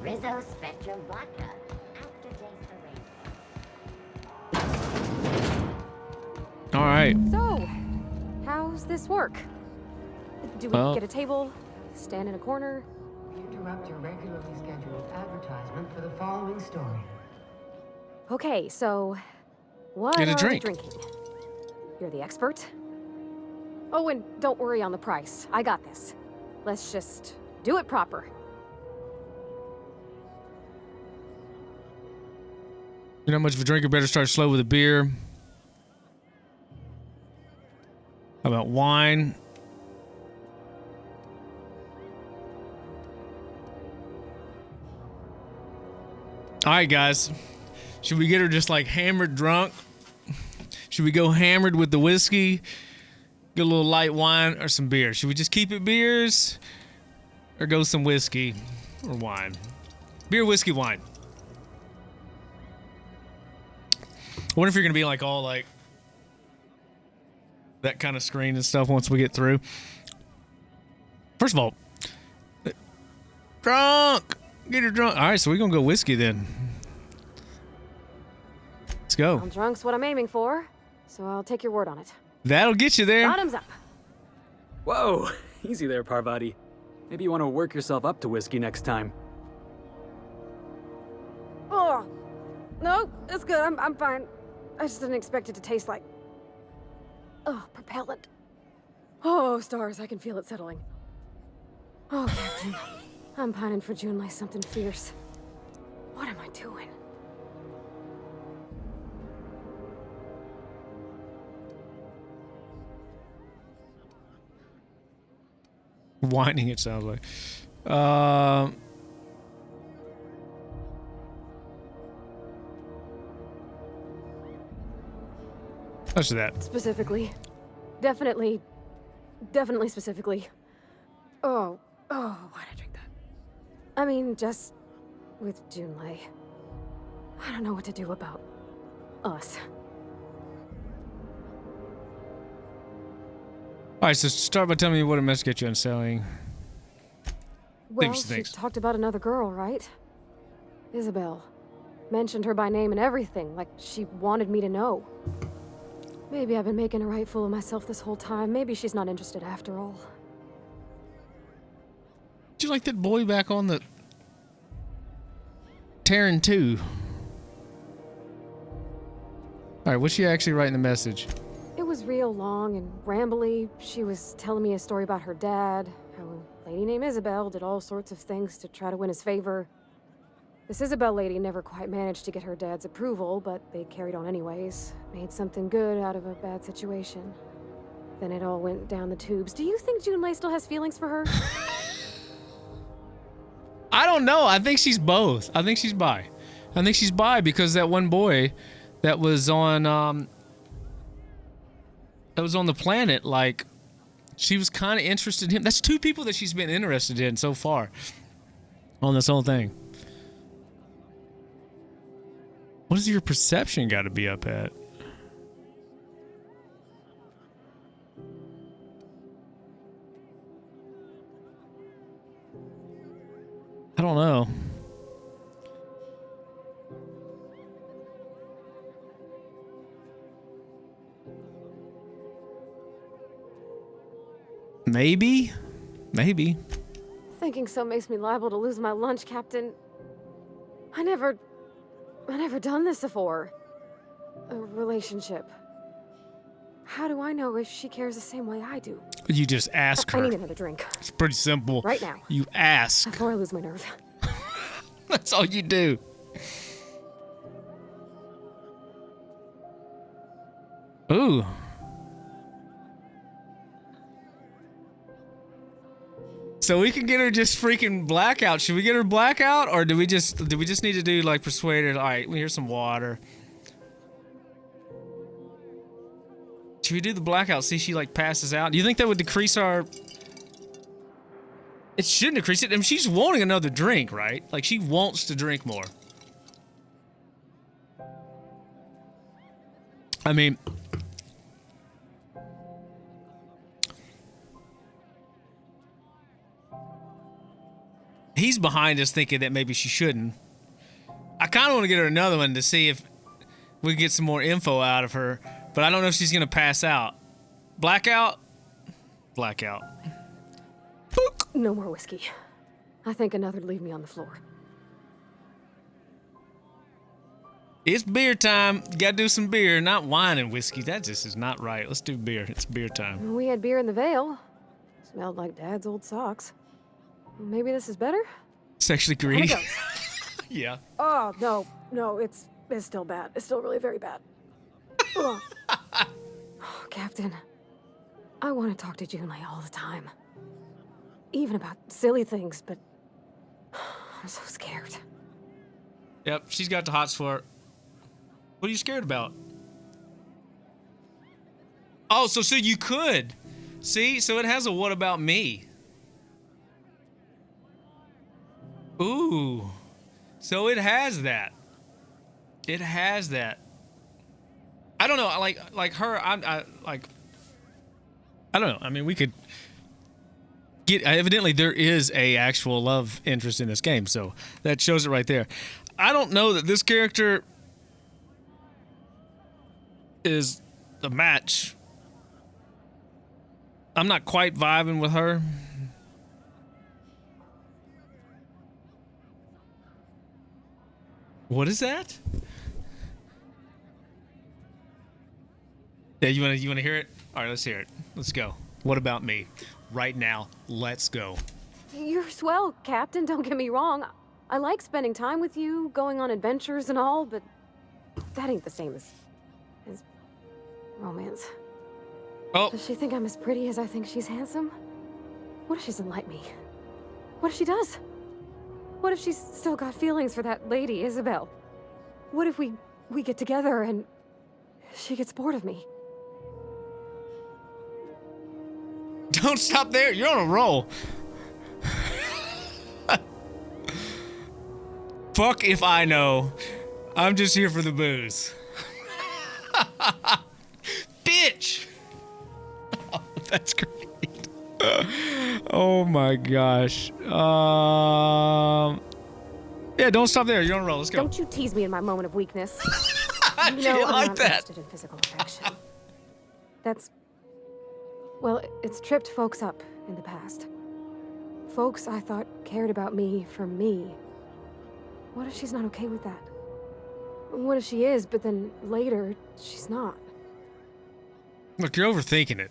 Rizzo Spectrum Vodka. All right. So, how's this work? Do we get a table, stand in a corner? Interrupt your regularly scheduled advertisement for the following story. Okay, so what Get a are drink. we drinking? You're the expert. Oh, and don't worry on the price. I got this. Let's just do it proper. You're not much of a drinker. Better start slow with a beer. How about wine? All right, guys. Should we get her just like hammered drunk? Should we go hammered with the whiskey? Get a little light wine or some beer? Should we just keep it beers? Or go some whiskey or wine? Beer, whiskey, wine. I wonder if you're going to be like all like that kind of screen and stuff once we get through. First of all, drunk. Get her drunk. All right, so we're going to go whiskey then. Let's go. Well, drunk's what I'm aiming for, so I'll take your word on it. That'll get you there. Bottoms up. Whoa, easy there, Parvati. Maybe you want to work yourself up to whiskey next time. Oh, no, it's good. I'm fine. I just didn't expect it to taste like... Oh, propellant. Oh, stars, I can feel it settling. Oh, Captain. I'm pining for June like something fierce. What am I doing? Whining, it sounds like. Let's do that. Specifically. Definitely specifically. Oh, why'd I drink that? I mean, just with Junlei. I don't know what to do about us. All right, so start by telling me what a mess get you on selling. Well, she talked about another girl, right? Isabel. Mentioned her by name and everything, like she wanted me to know. Maybe I've been making a right fool of myself this whole time. Maybe she's not interested after all. Did you like that boy back on the Terran 2? All right, what's she actually writing the message? It was real long and rambly. She was telling me a story about her dad, how a lady named Isabel did all sorts of things to try to win his favor. This Isabel lady never quite managed to get her dad's approval, but they carried on anyways. Made something good out of a bad situation. Then it all went down the tubes. Do you think Junlei still has feelings for her? I don't know. I think she's both. I think she's bi. I think she's bi because that one boy that was on the planet, like, she was kind of interested in him. That's two people that she's been interested in so far on this whole thing. What does your perception got to be up at? I don't know. Maybe. Thinking so makes me liable to lose my lunch, Captain. I never done this before. A relationship. How do I know if she cares the same way I do? You just ask her. I need another drink. It's pretty simple. Right now. You ask. Before I lose my nerve. That's all you do. Ooh. So we can get her just freaking blackout. Should we get her blackout, or do we just need to do like persuade her? All right, here's some water. Should we do the blackout? See, she like passes out. Do you think that would decrease our? It shouldn't decrease it. I mean, she's wanting another drink, right? Like she wants to drink more. I mean, he's behind us thinking that maybe she shouldn't. I kind of want to get her another one to see if we can get some more info out of her, but I don't know if she's going to pass out. Blackout? Blackout. No more whiskey. I think another'd leave me on the floor. It's beer time. You gotta do some beer, not wine and whiskey. That just is not right. Let's do beer. It's beer time. We had beer in the Vale. Smelled like Dad's old socks. Maybe this is better? Sexually greedy. Yeah. Oh, no, it's still bad. It's still really very bad. Oh, Captain, I want to talk to Junlei all the time. Even about silly things, but I'm so scared. Yep, she's got the hots for it. What are you scared about? Oh, so you could. See? So it has a what about me. Ooh. So it has that. It has that. I don't know. Like her. I don't know. I mean, we could get. Evidently, there is a actual love interest in this game, so that shows it right there. I don't know that this character is a match. I'm not quite vibing with her. What is that? Yeah, you wanna hear it? All right, let's hear it. Let's go. What about me? Right now, let's go. You're swell, Captain, don't get me wrong. I like spending time with you, going on adventures and all, but that ain't the same as romance. Oh. Does she think I'm as pretty as I think she's handsome? What if she doesn't like me? What if she does? What if she's still got feelings for that lady, Isabel? What if we get together and she gets bored of me? Don't stop there. You're on a roll. Fuck if I know. I'm just here for the booze. Bitch! Oh, that's great. Oh my gosh. Yeah, don't stop there. You're on a roll. Let's go. Don't you tease me in my moment of weakness. She didn't I'm like not that. interested in physical affection. Well, it's tripped folks up in the past. Folks I thought cared about me for me. What if she's not okay with that? What if she is, but then later, she's not? Look, you're overthinking it.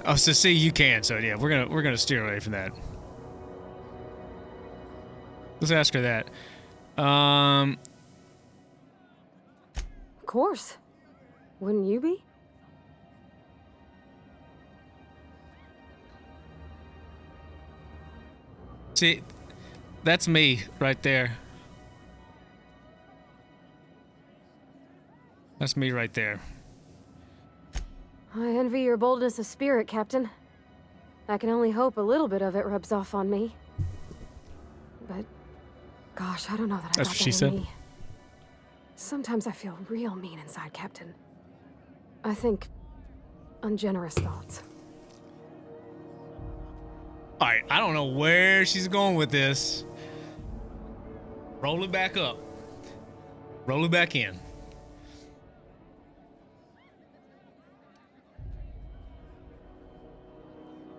Oh, so see, you can. So yeah, we're gonna steer away from that. Let's ask her that. Of course. Wouldn't you be? See, that's me right there. That's me right there. I envy your boldness of spirit, Captain. I can only hope a little bit of it rubs off on me. But, gosh, I don't know that I That's got what that she in said. me. Sometimes I feel real mean inside, Captain. I think ungenerous thoughts. Alright, I don't know where she's going with this. Roll it back up. Roll it back in.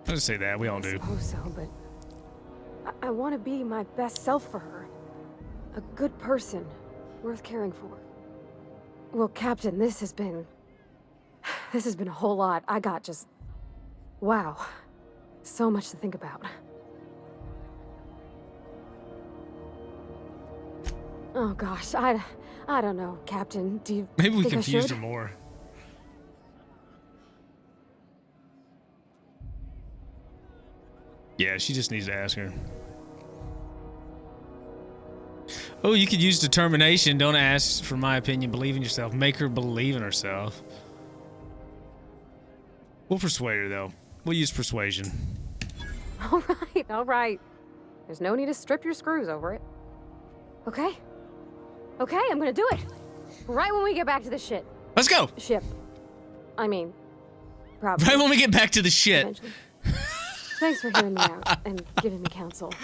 I'll just say that. We all do. I suppose so, but I want to be my best self for her. A good person, worth caring for. Well, Captain, this has been a whole lot. I got just... wow. So much to think about. Oh gosh, I don't know, Captain. Do you Maybe we think I confused should? her more. Yeah, she just needs to ask her. Oh, you could use determination. Don't ask for my opinion. Believe in yourself. Make her believe in herself. We'll persuade her, though. We'll use persuasion. All right, all right. There's no need to strip your screws over it. Okay? Okay, I'm gonna do it. Right when we get back to the shit. Let's go! Ship. I mean, probably. Right when we get back to the shit. Eventually. Thanks for hearing me out and giving me counsel.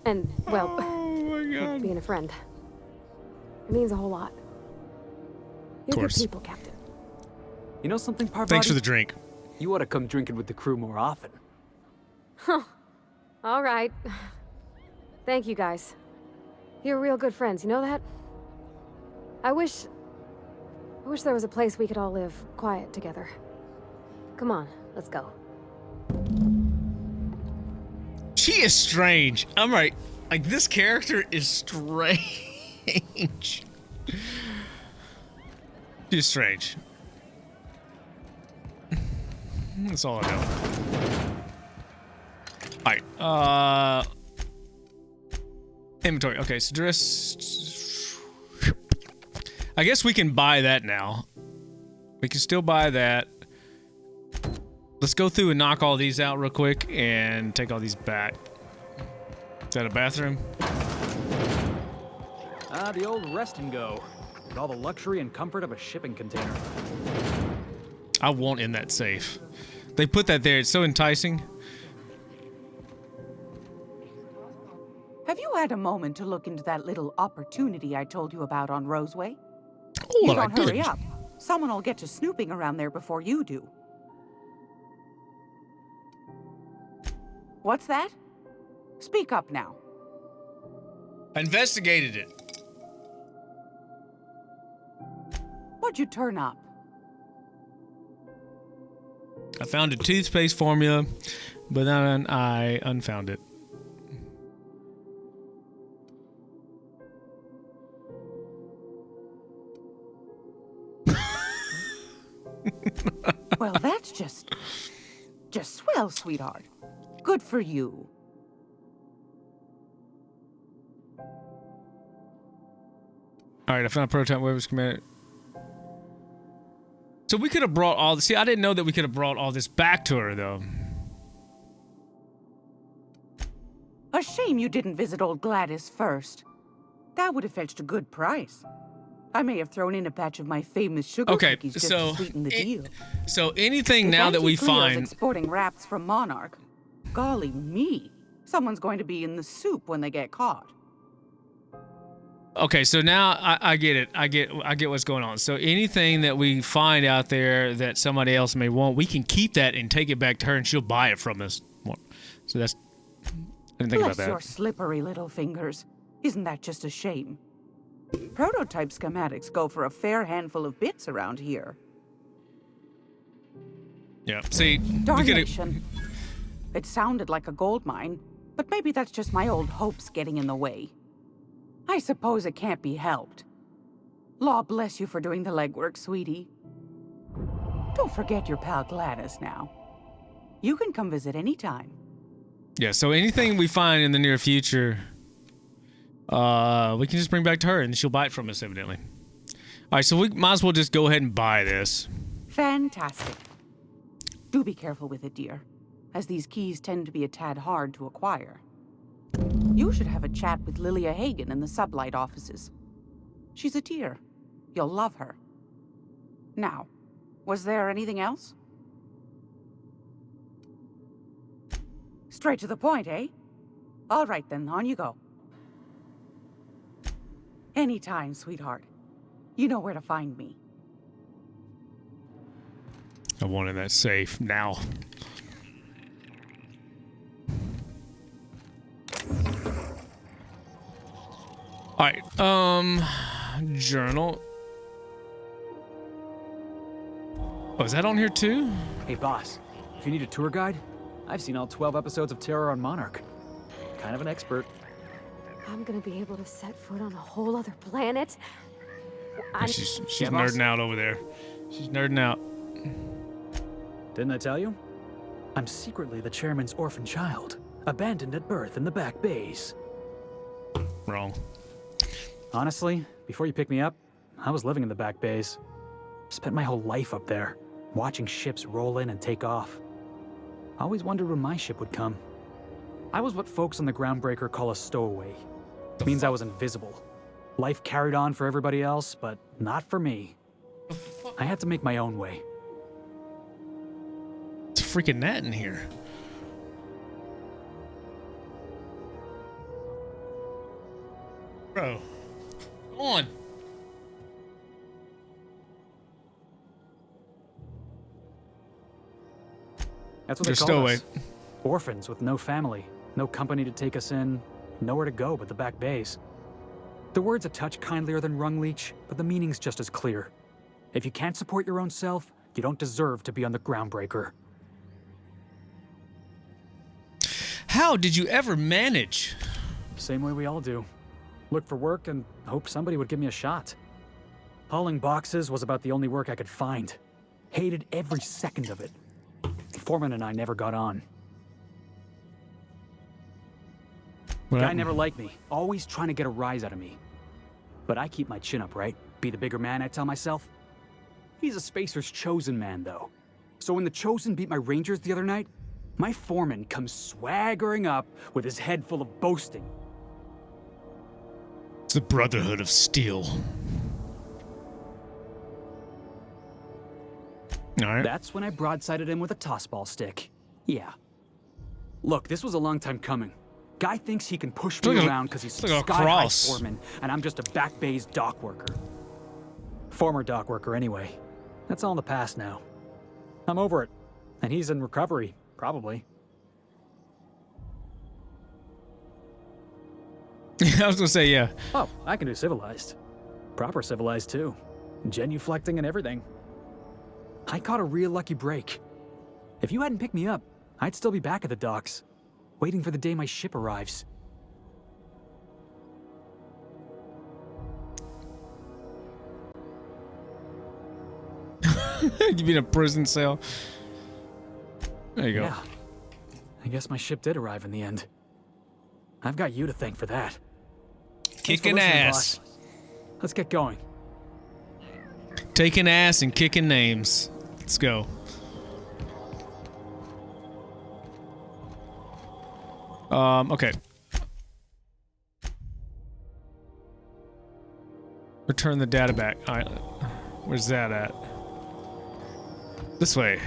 And, well, for being a friend. It means a whole lot. You're good course. people, Captain. You know something, Parvati? Thanks for the drink. You ought to come drinking with the crew more often. Huh. All right. Thank you, guys. You're real good friends, you know that? I wish there was a place we could all live quiet together. Come on, let's go. She is strange. I'm right. Like, this character is strange. She's strange. That's all I know. Alright, inventory. Okay, so dress... I guess we can buy that now. We can still buy that. Let's go through and knock all these out real quick and take all these back. Is that a bathroom? Ah, the old rest and go. With all the luxury and comfort of a shipping container. I want in that safe. They put that there. It's so enticing. Have you had a moment to look into that little opportunity I told you about on Roseway? Oh, You well, I don't hurry did. up. Someone will get to snooping around there before you do. What's that? Speak up now. I investigated it. What'd you turn up? I found a toothpaste formula, but then I unfound it. Well, that's just swell, sweetheart. Good for you. All right, I found a prototype web schematic. So we could have brought all this. See, I didn't know that we could have brought all this back to her, though. A shame you didn't visit old Gladys first. That would have fetched a good price. I may have thrown in a batch of my famous sugar cookies just to sweeten the deal. So anything If now that we Auntie Cleo's find... exporting wraps from Monarch, golly me, someone's going to be in the soup when they get caught. Okay, so now I get it. I get what's going on. So anything that we find out there that somebody else may want, we can keep that and take it back to her, and she'll buy it from us. So that's didn't think about Bless that. your slippery little fingers. Isn't that just a shame? Prototype schematics go for a fair handful of bits around here. Yeah. See, Darnation. It sounded like a gold mine, but maybe that's just my old hopes getting in the way. I suppose it can't be helped. Law bless you for doing the legwork, sweetie. Don't forget your pal Gladys now. You can come visit anytime. Yeah, so anything we find in the near future, we can just bring back to her and she'll buy it from us, evidently. All right, so we might as well just go ahead and buy this. Fantastic. Do be careful with it, dear, as these keys tend to be a tad hard to acquire. You should have a chat with Lilia Hagen in the Sublight offices. She's a dear. You'll love her. Now, was there anything else? Straight to the point, eh? All right then, on you go. Anytime, sweetheart. You know where to find me. I wanted that safe now. All right, journal. Oh, is that on here too? Hey, boss. If you need a tour guide, I've seen all 12 episodes of Terror on Monarch. Kind of an expert. I'm gonna be able to set foot on a whole other planet. She's nerding out over there. She's nerding out. Didn't I tell you? I'm secretly the chairman's orphan child, abandoned at birth in the back bays. Wrong. Honestly, before you picked me up, I was living in the back bays. Spent my whole life up there, watching ships roll in and take off. Always wondered when my ship would come. I was what folks on the Groundbreaker call a stowaway. It means I was invisible. Life carried on for everybody else, but not for me. I had to make my own way. It's a freaking gnat in here. Bro, come on. That's what they call us. Orphans with no family, no company to take us in, nowhere to go but the back bays. The word's a touch kindlier than Rungleech, but the meaning's just as clear. If you can't support your own self, you don't deserve to be on the Groundbreaker. How did you ever manage? Same way we all do. Look for work and hope somebody would give me a shot. Hauling boxes was about the only work I could find. Hated every second of it. Foreman and I never got on. Guy never liked me, always trying to get a rise out of me. But I keep my chin up, right? Be the bigger man, I tell myself. He's a Spacer's chosen man, though. So when the Chosen beat my Rangers the other night, my foreman comes swaggering up with his head full of boasting. It's the Brotherhood of Steel. All right. That's when I broadsided him with a tossball stick. Yeah. Look, this was a long time coming. Guy thinks he can push me around because he's a sky-high foreman, and I'm just a back bay's dock worker. Former dock worker, anyway. That's all in the past now. I'm over it, and he's in recovery, probably. I was gonna say, yeah. Oh, I can do civilized. Proper civilized, too. Genuflecting and everything. I caught a real lucky break. If you hadn't picked me up, I'd still be back at the docks, waiting for the day my ship arrives. You mean a prison cell? There you go. Yeah. I guess my ship did arrive in the end. I've got you to thank for that. Kicking ass. Boss. Let's get going. Taking ass and kicking names. Let's go. Okay. Return the data back. All right. Where's that at? This way.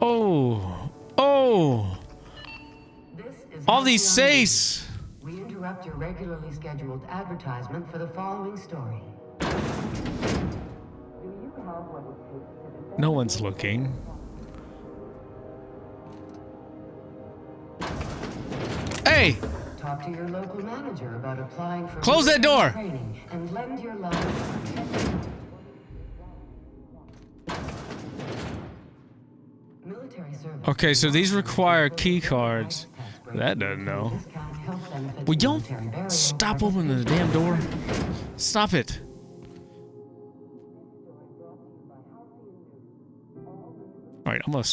Oh. Oh. All these says. We interrupt your regularly scheduled advertisement for the following story. No one's looking. Hey! Talk to your local manager about applying for Close that door! training and lend your life. Military service. Okay, so these require key cards. That doesn't know. Will y'all stop opening the damn door? Stop it. Alright, I'm gonna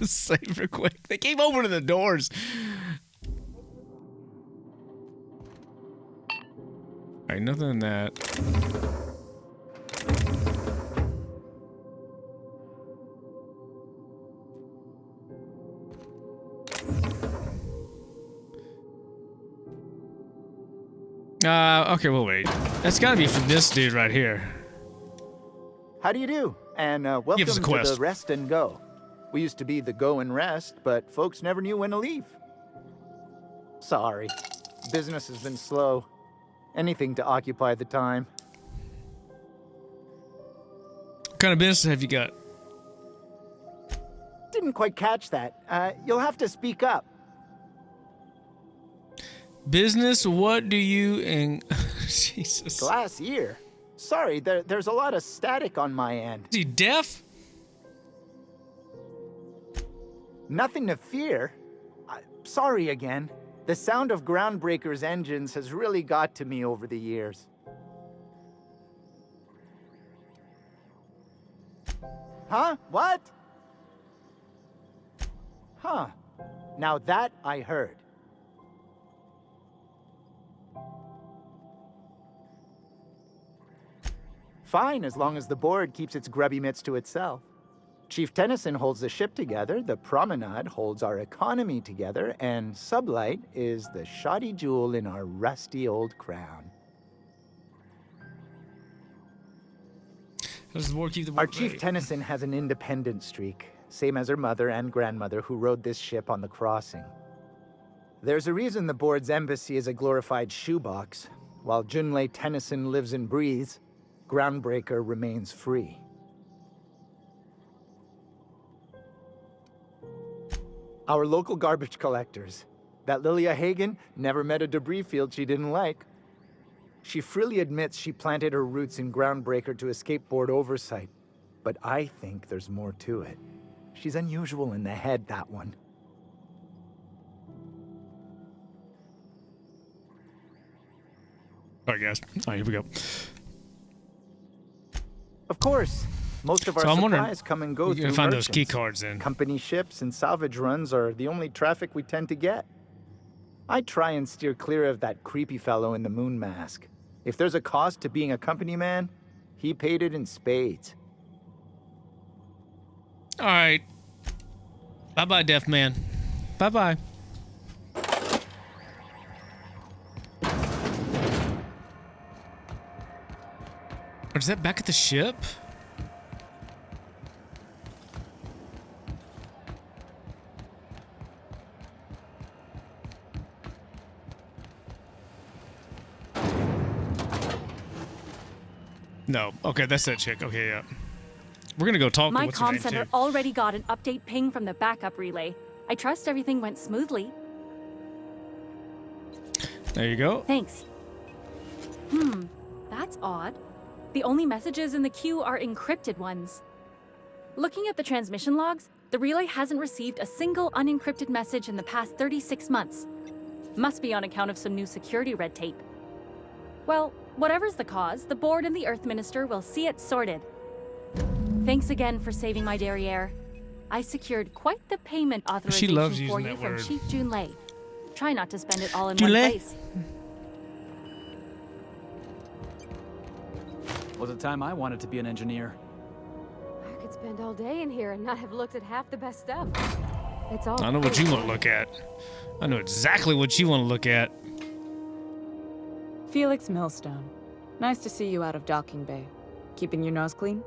save real quick. They keep opening the doors. Alright, nothing in that. Okay, we'll wait. That's gotta be for this dude right here. How do you do? And welcome Give us a to quest. the Rest and Go. We used to be the Go and Rest, but folks never knew when to leave. Sorry. Business has been slow. Anything to occupy the time. What kind of business have you got? Didn't quite catch that. You'll have to speak up. Business, what do you and Jesus. Glass ear? Sorry, there's a lot of static on my end. Is he deaf? Nothing to fear. Sorry again. The sound of Groundbreaker's engines has really got to me over the years. Huh? What? Huh. Now that I heard. Fine, as long as the board keeps its grubby mitts to itself. Chief Tennyson holds the ship together, the Promenade holds our economy together, and Sublight is the shoddy jewel in our rusty old crown. How does the board keep the board Our Chief Tennyson has an independent streak, same as her mother and grandmother who rode this ship on the crossing. There's a reason the board's embassy is a glorified shoebox. While Junlei Tennyson lives and breathes, Groundbreaker remains free. Our local garbage collectors. That Lilia Hagen never met a debris field she didn't like. She freely admits she planted her roots in Groundbreaker to escape board oversight. But I think there's more to it. She's unusual in the head, that one. Alright, guys. Alright, here we go. Of course. Most of our So I'm wondering, supplies come and go you through gotta find those merchants. key cards then. Company ships and salvage runs are the only traffic we tend to get. I try and steer clear of that creepy fellow in the moon mask. If there's a cost to being a company man, he paid it in spades. Alright. Bye-bye, deaf man. Bye-bye. Or is that back at the ship? No. Okay, that's that chick. Okay, yeah. We're gonna go talk My to what's her comm name, center too. already got an update ping from the backup relay. I trust everything went smoothly. There you go. Thanks. That's odd. The only messages in the queue are encrypted ones. Looking at the transmission logs, the relay hasn't received a single unencrypted message in the past 36 months. Must be on account of some new security red tape. Well, whatever's the cause, the board and the Earth Minister will see it sorted. Thanks again for saving my derriere. I secured quite the payment authorization loves for using you that from word. Chief Junlei. Try not to spend it all in Junlei? one place. Was a time I wanted to be an engineer. I could spend all day in here and not have looked at half the best stuff. It's all I know what you want to look at. I know exactly what you want to look at. Felix Millstone. Nice to see you out of docking bay. Keeping your nose clean?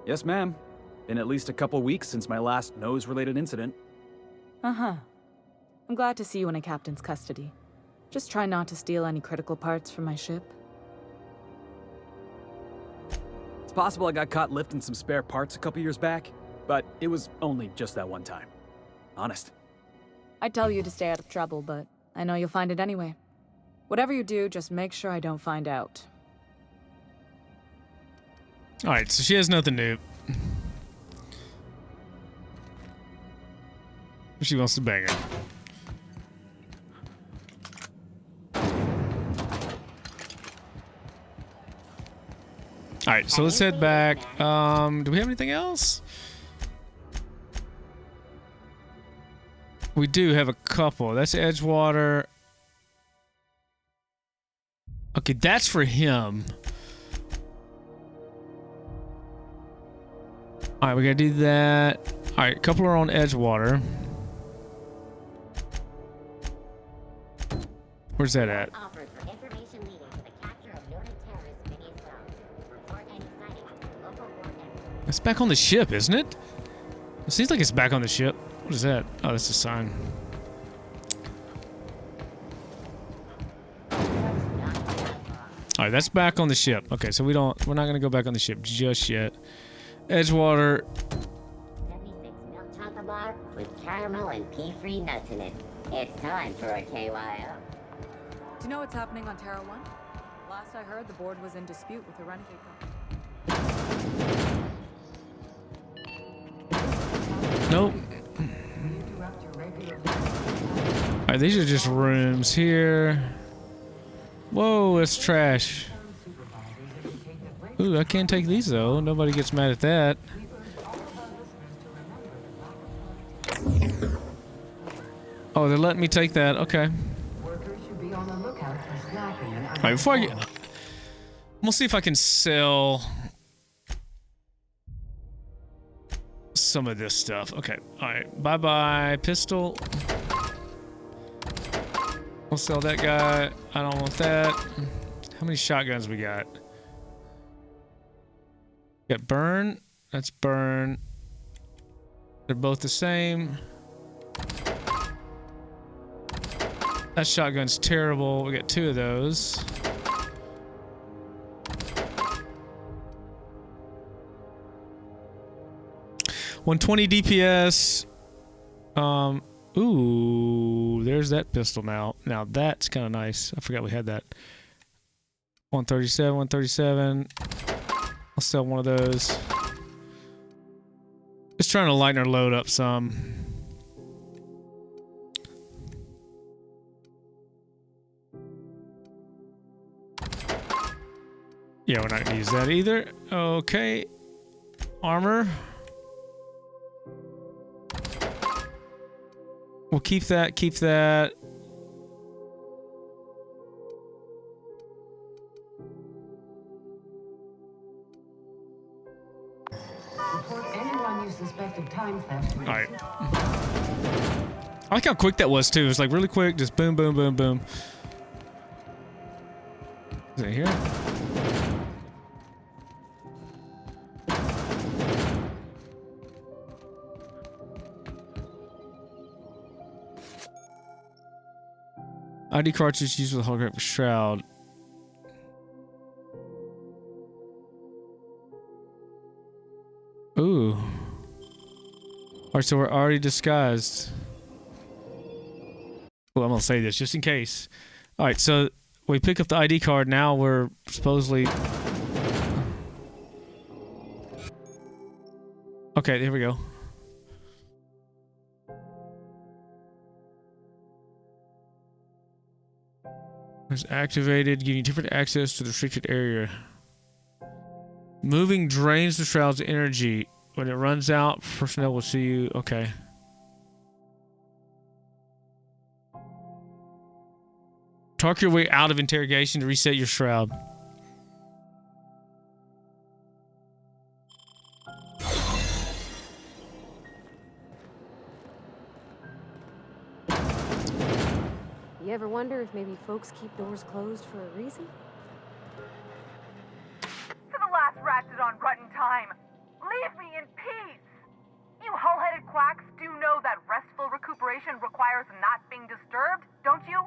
Yes, ma'am. Been at least a couple weeks since my last nose-related incident. Uh-huh. I'm glad to see you in a captain's custody. Just try not to steal any critical parts from my ship. It's possible I got caught lifting some spare parts a couple years back, but it was only just that one time. Honest. I'd tell you to stay out of trouble, but I know you'll find it anyway. Whatever you do, just make sure I don't find out. Alright, so she has nothing new. She wants to bang her. Alright, so let's head back. Do we have anything else? We do have a couple. That's Edgewater. Okay, that's for him. Alright, we gotta do that. Alright, a couple are on Edgewater. Where's that at? It's back on the ship, isn't it? It seems like it's back on the ship. What is that? Oh, that's a sign. Alright, that's back on the ship. Okay, so we're not gonna go back on the ship just yet. Edgewater. 76 milk chocolate bar with caramel and pea-free nuts in it. It's time for a KYO. Do you know what's happening on Terra 1? Last I heard, the board was in dispute with the Renegade Company. Nope. Alright, these are just rooms here. Whoa, it's trash. Ooh, I can't take these though. Nobody gets mad at that. Oh, they're letting me take that. Okay. Alright, before I get... We'll see if I can sell some of this stuff. Okay. Alright. Bye-bye, pistol. We'll sell that guy. I don't want that. How many shotguns we got? Got burn. That's burn. They're both the same. That shotgun's terrible. We got 2 of those. .120 DPS. Ooh, there's that pistol now. Now that's kind of nice. I forgot we had that. 137, 137. I'll sell one of those. Just trying to lighten our load up some. Yeah, we're not gonna use that either. Okay. Armor. We'll keep that, keep that. Report anyone you suspect of time theft. Alright. I like how quick that was too. It was like really quick, just boom, boom, boom, boom. Is it here? ID cartridge used with a holographic shroud. Ooh. Alright, so we're already disguised. Well, I'm gonna say this just in case. Alright, so we pick up the ID card. Now we're supposedly... Okay, here we go. It's activated, giving you different access to the restricted area. Moving drains the shroud's energy. When it runs out, personnel will see you. Okay. Talk your way out of interrogation to reset your shroud. You ever wonder if maybe folks keep doors closed for a reason? For the last Raptidon rotten time, leave me in peace! You hull-headed quacks do know that restful recuperation requires not being disturbed, don't you?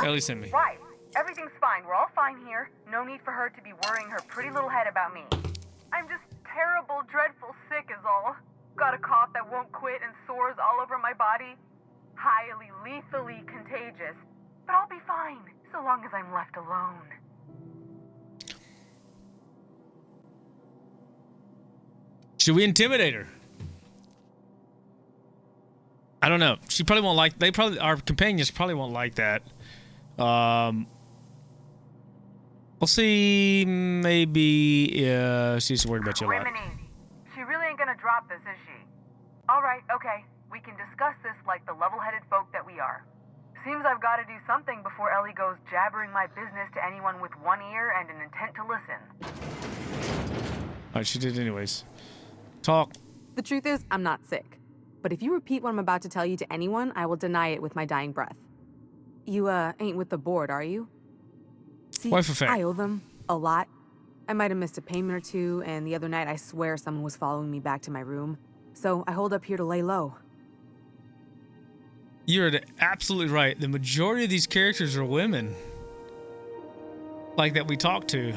Ellie sent me. Right. Everything's fine. We're all fine here. No need for her to be worrying her pretty little head about me. I'm just terrible, dreadful sick is all. Got a cough that won't quit and sores all over my body. Highly lethally contagious. But I'll be fine, so long as I'm left alone. Should we intimidate her? I don't know. She probably won't like. Our companions probably won't like that. We'll see. Maybe she's worried about you a lot. Rimini, she really ain't gonna drop this, is she? Alright, okay. We can discuss this like the level-headed folk that we are. Seems I've got to do something before Ellie goes jabbering my business to anyone with one ear and an intent to listen. Alright, she did anyways. Talk. The truth is, I'm not sick. But if you repeat what I'm about to tell you to anyone, I will deny it with my dying breath. You, ain't with the board, are you? See, Why for fact? I owe them a lot. I might have missed a payment or two, and the other night I swear someone was following me back to my room. So I hold up here to lay low. You're absolutely right. The majority of these characters are women. Like that we talk to.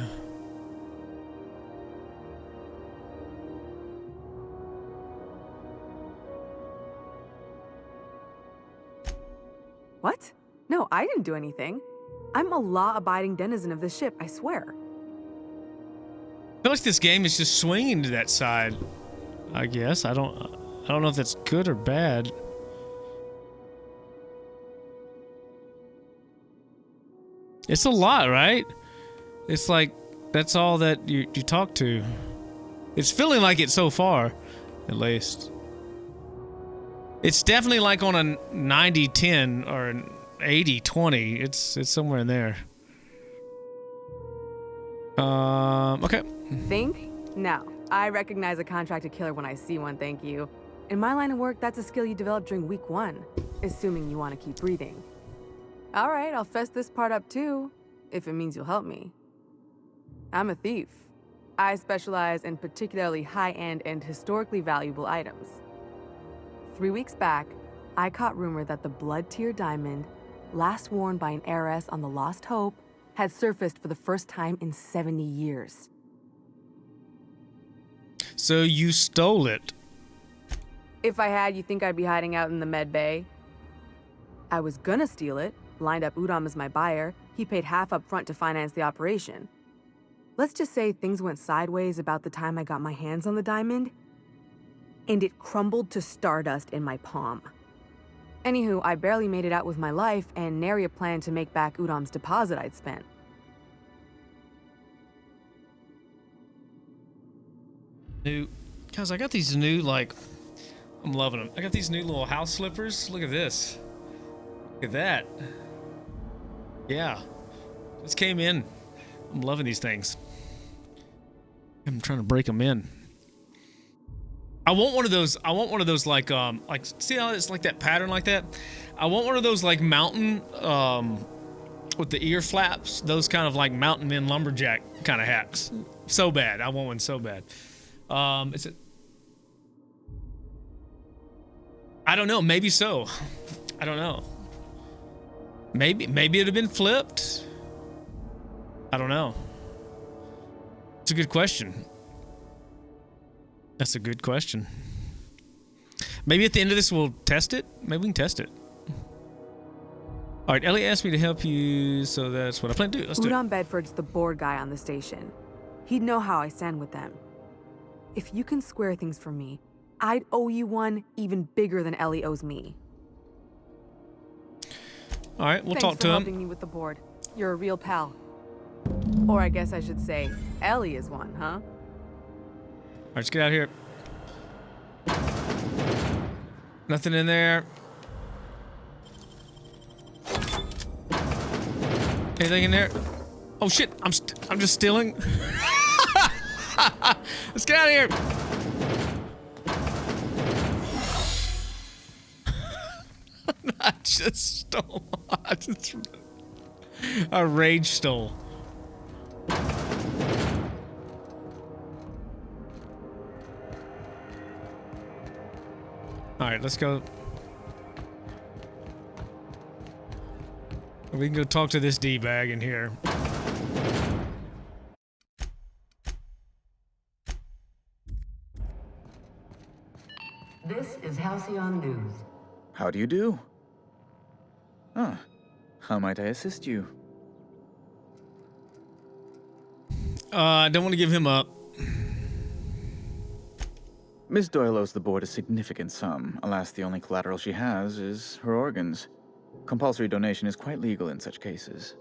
What? No, I didn't do anything. I'm a law-abiding denizen of this ship, I swear. I feel like this game is just swinging to that side. I guess. I don't know if that's good or bad. It's a lot, right? It's like that's all that you talk to. It's feeling like it so far, at least. It's definitely like on a 90-10 or an 80-20. It's somewhere in there. Okay. Think? No. I recognize a contracted killer when I see one, thank you. In my line of work, that's a skill you develop during week 1, assuming you want to keep breathing. All right, I'll fess this part up too, if it means you'll help me. I'm a thief. I specialize in particularly high-end and historically valuable items. 3 weeks back, I caught rumor that the Blood Tier diamond, last worn by an heiress on the Lost Hope, had surfaced for the first time in 70 years. So you stole it. If I had, you think I'd be hiding out in the med bay? I was gonna steal it, lined up Udom as my buyer. He paid half up front to finance the operation. Let's just say things went sideways about the time I got my hands on the diamond, and it crumbled to stardust in my palm. Anywho, I barely made it out with my life, and nary a plan to make back Udom's deposit I'd spent. Guys, I got these new, like, I'm loving them. I got these new little house slippers. Look at this. Look at that. Yeah. This came in. I'm loving these things. I'm trying to break them in. I want one of those like see how it's like that pattern like that? I want one of those like mountain with the ear flaps, those kind of like mountain men lumberjack kind of hats. So bad. I want one so bad. Is it? I don't know, maybe so. I don't know. Maybe it'd have been flipped. I don't know. It's a good question. That's a good question. Maybe at the end of this we'll test it. Maybe we can test it. All right, Ellie asked me to help you, so that's what I plan to do. Let's do it. Udom Bedford's the board guy on the station. He'd know how I stand with them. If you can square things for me, I'd owe you one even bigger than Ellie owes me. All right, we'll Thanks talk to for him. helping me with the board. You're a real pal. Or I guess I should say, Ellie is one, huh? All right, let's get out of here. Nothing in there. Anything in there? Oh shit! I'm just stealing. Let's get out of here. I just stole. I rage stole. All right, let's go. We can go talk to this D-bag in here. is Halcyon News. How do you do? Ah, how might I assist you? I don't want to give him up. Miss Doyle owes the board a significant sum. Alas, the only collateral she has is her organs. Compulsory donation is quite legal in such cases.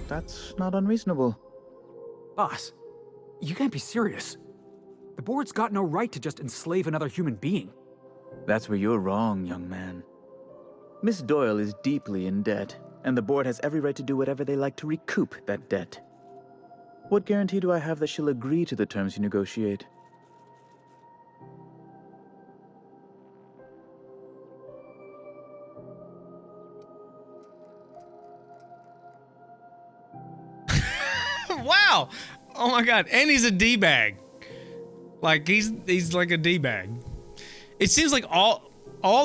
That's not unreasonable. Boss, you can't be serious. The board's got no right to just enslave another human being. That's where you're wrong, young man. Miss Doyle is deeply in debt, and the board has every right to do whatever they like to recoup that debt. What guarantee do I have that she'll agree to the terms you negotiate? Wow! Oh my god, and he's a D-bag. Like he's like a D-bag. It seems like all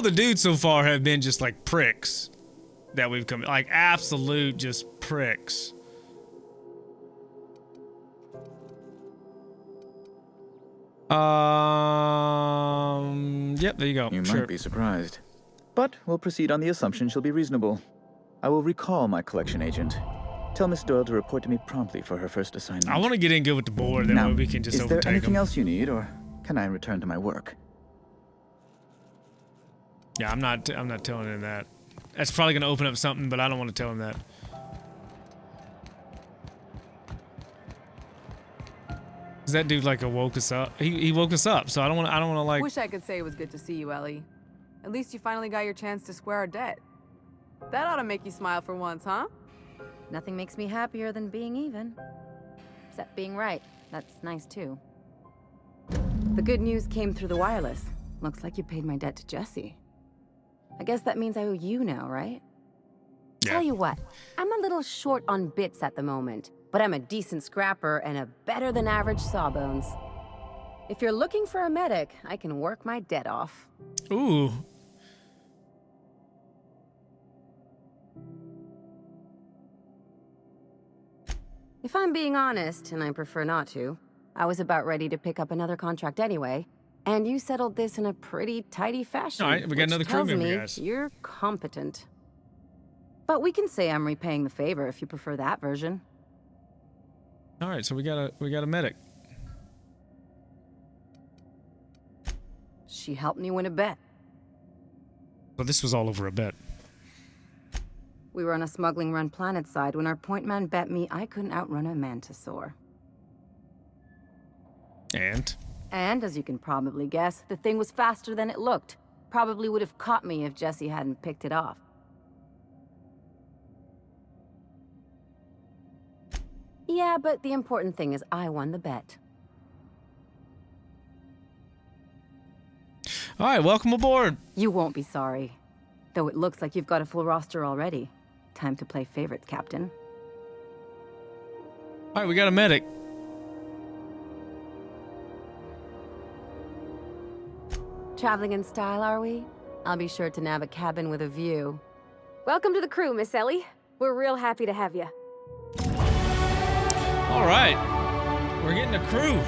the dudes so far have been just like pricks that we've come, like absolute just pricks. Yep, there you go. You might be surprised. But we'll proceed on the assumption she'll be reasonable. I will recall my collection agent. Tell Miss Doyle to report to me promptly for her first assignment. I want to get in good with the board, that way we can just overtake Is there anything them. else you need, or can I return to my work? Yeah, I'm not telling him that. That's probably gonna open up something, but I don't want to tell him that. Cause that dude like woke us up. He woke us up, so I don't want to like. Wish I could say it was good to see you, Ellie. At least you finally got your chance to square our debt. That ought to make you smile for once, huh? Nothing makes me happier than being even. Except being right. That's nice too. The good news came through the wireless. Looks like you paid my debt to Jesse. I guess that means I owe you now, right? Yeah. Tell you what, I'm a little short on bits at the moment, but I'm a decent scrapper and a better than average sawbones. If you're looking for a medic, I can work my debt off. Ooh. If I'm being honest, and I prefer not to, I was about ready to pick up another contract anyway, and you settled this in a pretty tidy fashion. All right, we got which another crew tells member, me guys. You're competent. But we can say I'm repaying the favor if you prefer that version. All right, so we got a medic. She helped me win a bet. Well, this was all over a bet. We were on a smuggling run planetside when our point man bet me I couldn't outrun a mantisaur. And? And, as you can probably guess, the thing was faster than it looked. Probably would have caught me if Jesse hadn't picked it off. Yeah, but the important thing is I won the bet. All right, welcome aboard. You won't be sorry. Though it looks like you've got a full roster already. Time to play favorites, Captain. All right, we got a medic. Traveling in style, are we? I'll be sure to nab a cabin with a view. Welcome to the crew, Miss Ellie. We're real happy to have you. All right, we're getting a crew.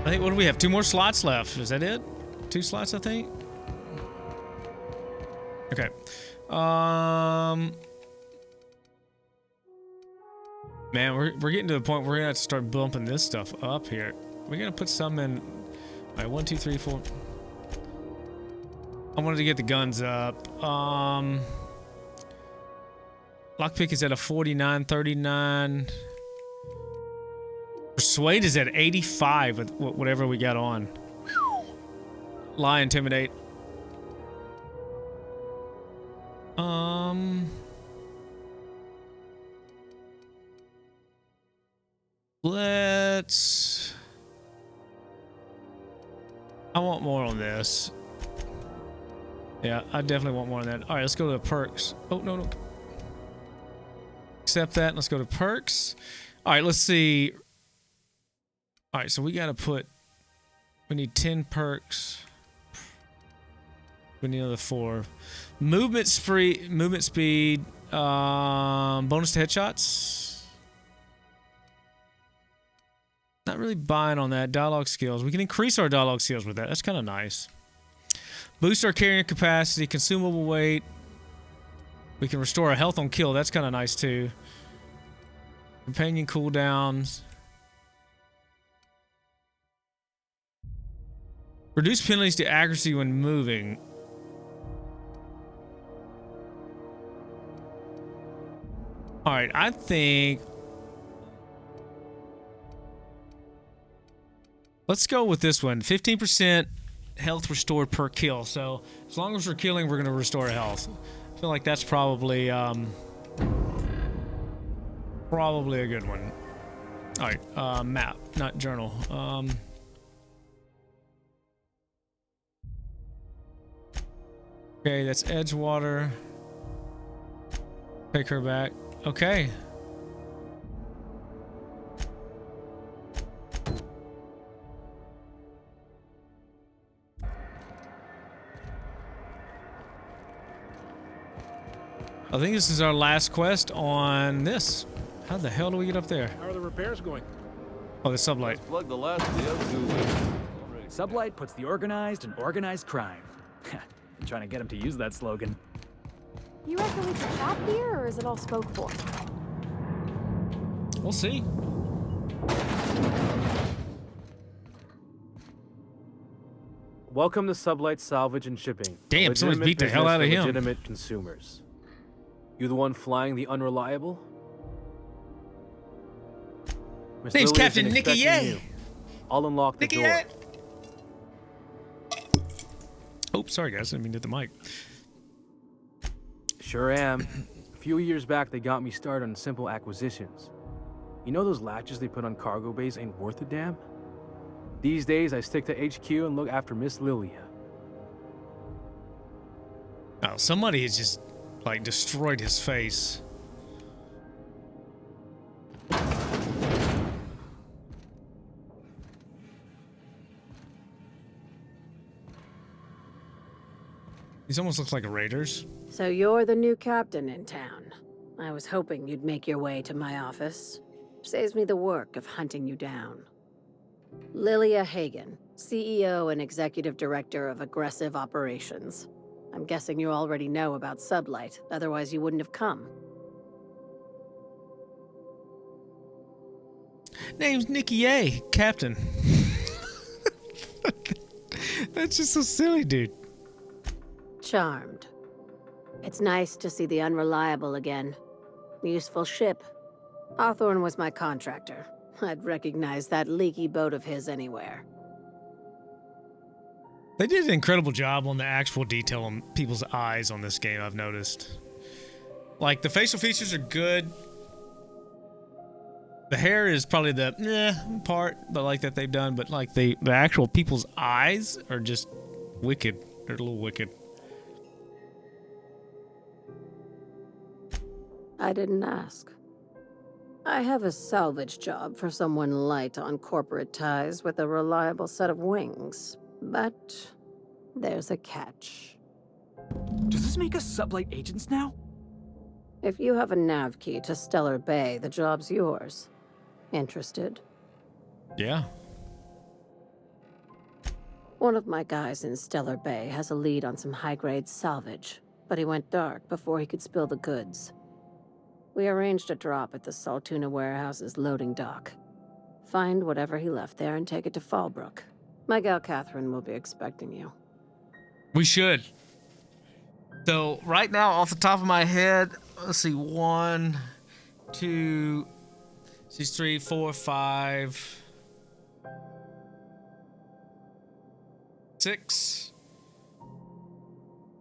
I think, what do we have? 2 more slots left. Is that it? 2 slots, I think. Okay. Man, we're getting to the point where we're gonna have to start bumping this stuff up here. We're gonna put some in. All right, 1, 2, 3, 4. I wanted to get the guns up. Lockpick is at a 49, 39. Persuade is at 85 with whatever we got on. Lie, intimidate. Let's. I want more on this. Yeah, I definitely want more on that. All right, let's go to the perks. Oh, no. Accept that. Let's go to perks. All right, let's see. All right, so we got to put. We need 10 perks. We need another 4. Movement speed. Bonus to headshots. Not really buying on that. Dialogue skills. We can increase our dialogue skills with that. That's kind of nice. Boost our carrying capacity, consumable weight. We can restore our health on kill. That's kind of nice too. Companion cooldowns. Reduce penalties to accuracy when moving. All right, I think let's go with this one. 15% health restored per kill. So as long as we're killing, we're going to restore health. I feel like that's probably probably a good one. All right, map, not journal. Okay, that's Edgewater. Take her back. Okay. I think this is our last quest on this. How the hell do we get up there? How are the repairs going? Oh, the sublight. Plug the last of the O2. Sublight puts the organized in organized crime. I'm trying to get him to use that slogan. You reckon we can chat here, or is it all spoke for? We'll see. Welcome to Sublight Salvage and Shipping. Damn, someone's beat the hell out of him. Legitimate consumers. You the one flying the unreliable? Miss Name's Lily Captain isn't Nicky expecting Yay. you. I'll unlock the Nicky door. Yay. Oh, sorry guys, I didn't mean to hit the mic. Sure am. A few years back, they got me started on simple acquisitions. You know those latches they put on cargo bays ain't worth a damn? These days, I stick to HQ and look after Miss Lilia. Oh, somebody has just, like, destroyed his face. These almost look like raiders. So you're the new captain in town. I was hoping you'd make your way to my office. Saves me the work of hunting you down. Lilia Hagen, CEO and Executive Director of Aggressive Operations. I'm guessing you already know about Sublight, otherwise you wouldn't have come. Name's Nicky A, Captain. That's just so silly, dude. Charmed. It's nice to see the Unreliable again. Useful ship. Hawthorne was my contractor. I'd recognize that leaky boat of his anywhere. They did an incredible job on the actual detail on people's eyes on this game, I've noticed. Like, the facial features are good. The hair is probably the part, but like that they've done, but like the actual people's eyes are just wicked. They're a little wicked. I didn't ask. I have a salvage job for someone light on corporate ties with a reliable set of wings, but there's a catch. Does this make us Sublight agents now? If you have a nav key to Stellar Bay, the job's yours. Interested? Yeah. One of my guys in Stellar Bay has a lead on some high-grade salvage, but he went dark before he could spill the goods. We arranged a drop at the Saltuna warehouse's loading dock. Find whatever he left there and take it to Fallbrook. My gal Catherine will be expecting you. We should. So right now, off the top of my head, let's see, 1, 2, 3, 4, 5, 6,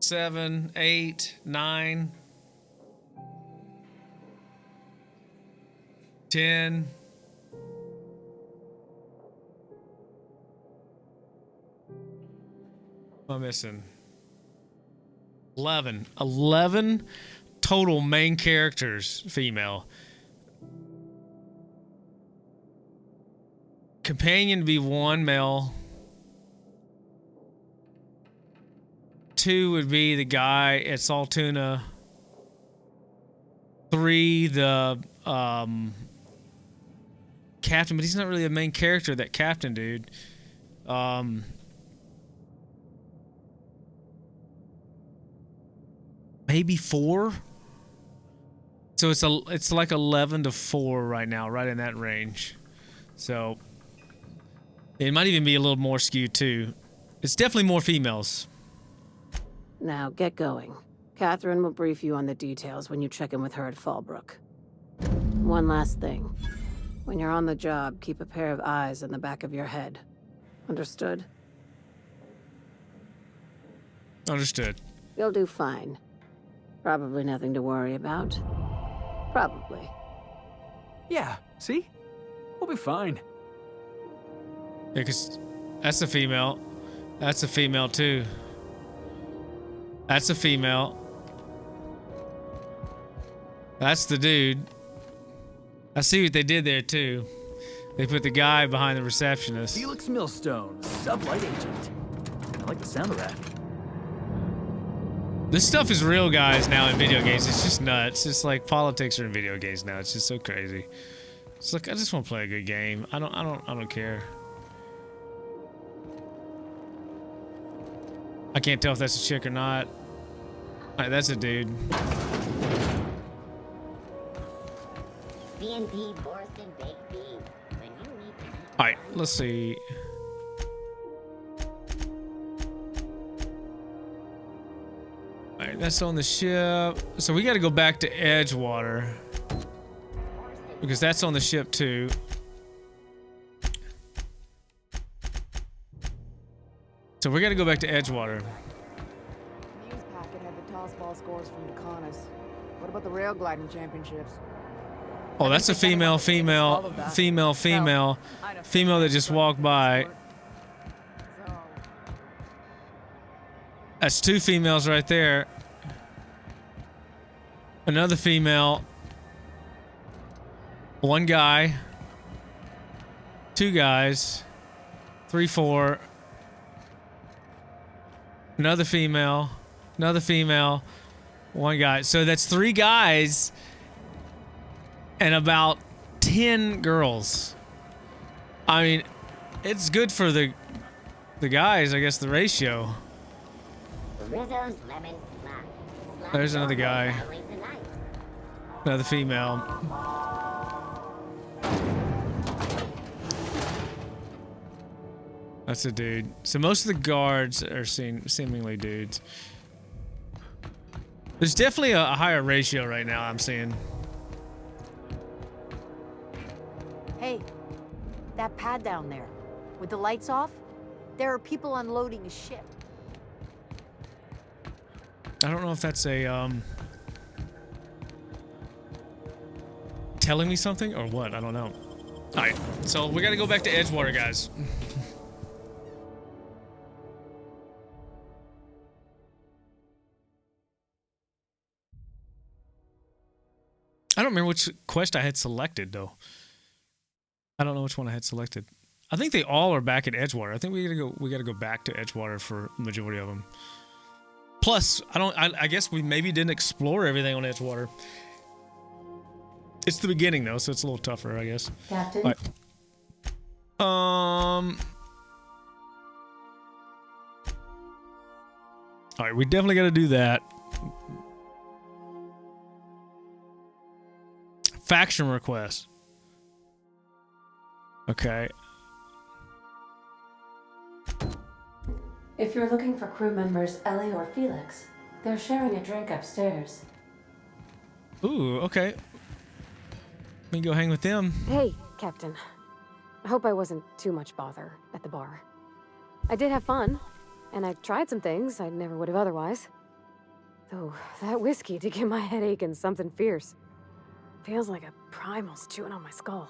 7, 8, 9, 10. What am I missing? 11. 11 total main characters, female. Companion to be 1 male. 2 would be the guy at Saltuna. 3, the captain, but he's not really a main character, that captain dude. Maybe 4. So it's like 11 to 4 right now, right in that range. So it might even be a little more skewed too. It's definitely more females. Now get going. Catherine will brief you on the details when you check in with her at Fallbrook. One last thing. When you're on the job, keep a pair of eyes in the back of your head. Understood? Understood. You'll do fine. Probably nothing to worry about. Probably. Yeah, see? We'll be fine. Yeah, because that's a female. That's a female too. That's a female. That's the dude. I see what they did there too. They put the guy behind the receptionist. Felix Millstone, sublight agent. I like the sound of that. This stuff is real, guys, now in video games. It's just nuts. It's like politics are in video games now. It's just so crazy. It's like I just want to play a good game. I don't care. I can't tell if that's a chick or not. Alright, that's a dude. CNP Borston baked beans. When you need to eat. Alright, let's see. Alright, that's on the ship. So we gotta go back to Edgewater. Because that's on the ship too. So we gotta go back to Edgewater. The news packet had the tossball scores from Deconis. What about the rail gliding championships? Oh, that's a female that just walked by. That's 2 females right there. Another female. 1 guy. 2 guys. 3, 4. Another female. Another female. 1 guy. So that's 3 guys and about 10 girls. I mean, it's good for the guys, I guess, the ratio. Rizzo's lemon slap. There's another guy. Another female. That's a dude. So most of the guards are seemingly dudes. There's definitely a higher ratio right now, I'm seeing. Hey, that pad down there, with the lights off, there are people unloading a ship. I don't know if that's a telling me something or what. I don't know. All right, so we got to go back to Edgewater, guys. I don't remember which quest I had selected though. I don't know which one I had selected. I think they all are back at Edgewater. I think we gotta go back to Edgewater for the majority of them. Plus, I guess we maybe didn't explore everything on Edgewater. It's the beginning though, so it's a little tougher, I guess. Captain? Right. All right, we definitely got to do that. Faction request. Okay. If you're looking for crew members Ellie or Felix, they're sharing a drink upstairs. Ooh, okay. We can go hang with them. Hey, Captain. I hope I wasn't too much bother at the bar. I did have fun, and I tried some things I never would have otherwise. Though, that whiskey did give my head aching something fierce. Feels like a primal's chewing on my skull.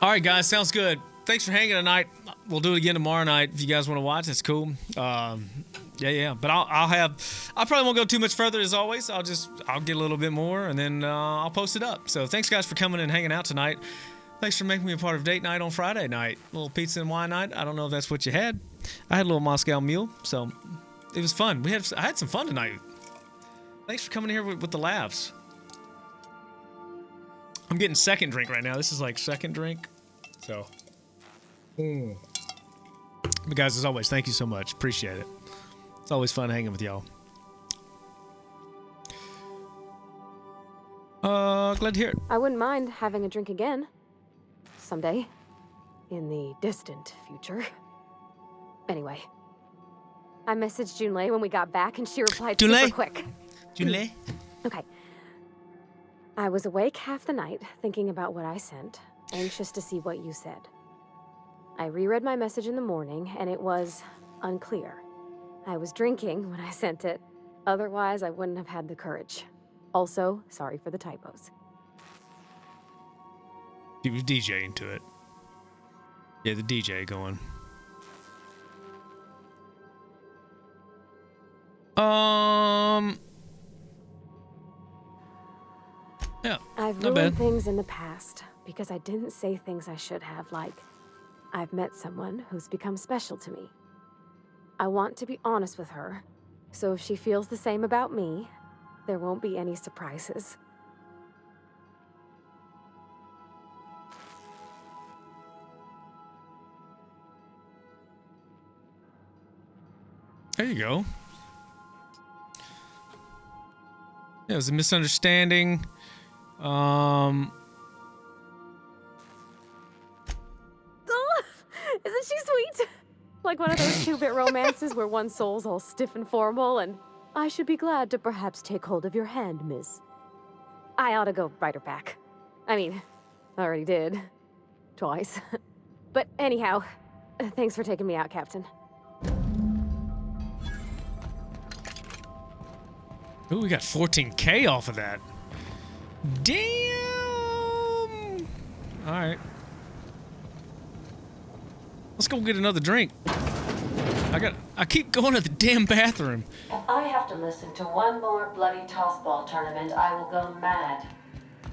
All right, guys, sounds good. Thanks for hanging tonight. We'll do it again tomorrow night if you guys want to watch. That's cool. Yeah. But I probably won't go too much further as always. I'll get a little bit more and then I'll post it up. So thanks, guys, for coming and hanging out tonight. Thanks for making me a part of date night on Friday night. A little pizza and wine night. I don't know if that's what you had. I had a little Moscow Mule, so it was fun. I had some fun tonight. Thanks for coming here with the laughs. I'm getting second drink right now. This is like second drink. So. But guys, as always, thank you so much. Appreciate it. It's always fun hanging with y'all. Glad to hear it. I wouldn't mind having a drink again. Someday. In the distant future. Anyway. I messaged Junlei when we got back and she replied super quick. Junlei? Okay. I was awake half the night thinking about what I sent, anxious to see what you said. I reread my message in the morning and it was unclear. I was drinking when I sent it. Otherwise, I wouldn't have had the courage. Also, sorry for the typos. He was DJing to it. Yeah, the DJ going. Yeah, I've not ruined bad. things in the past because I didn't say things I should have, like, I've met someone who's become special to me. I want to be honest with her, so if she feels the same about me, there won't be any surprises. There you go. Yeah, it was a misunderstanding. Isn't she sweet? Like one of those two-bit romances where one soul's all stiff and formal and I should be glad to perhaps take hold of your hand, miss. I ought to go write her back. I mean, I already did. Twice. But anyhow, thanks for taking me out, Captain. Ooh, we got 14K off of that. Damn! Alright. Let's go get another drink. I keep going to the damn bathroom. If I have to listen to one more bloody tossball tournament, I will go mad.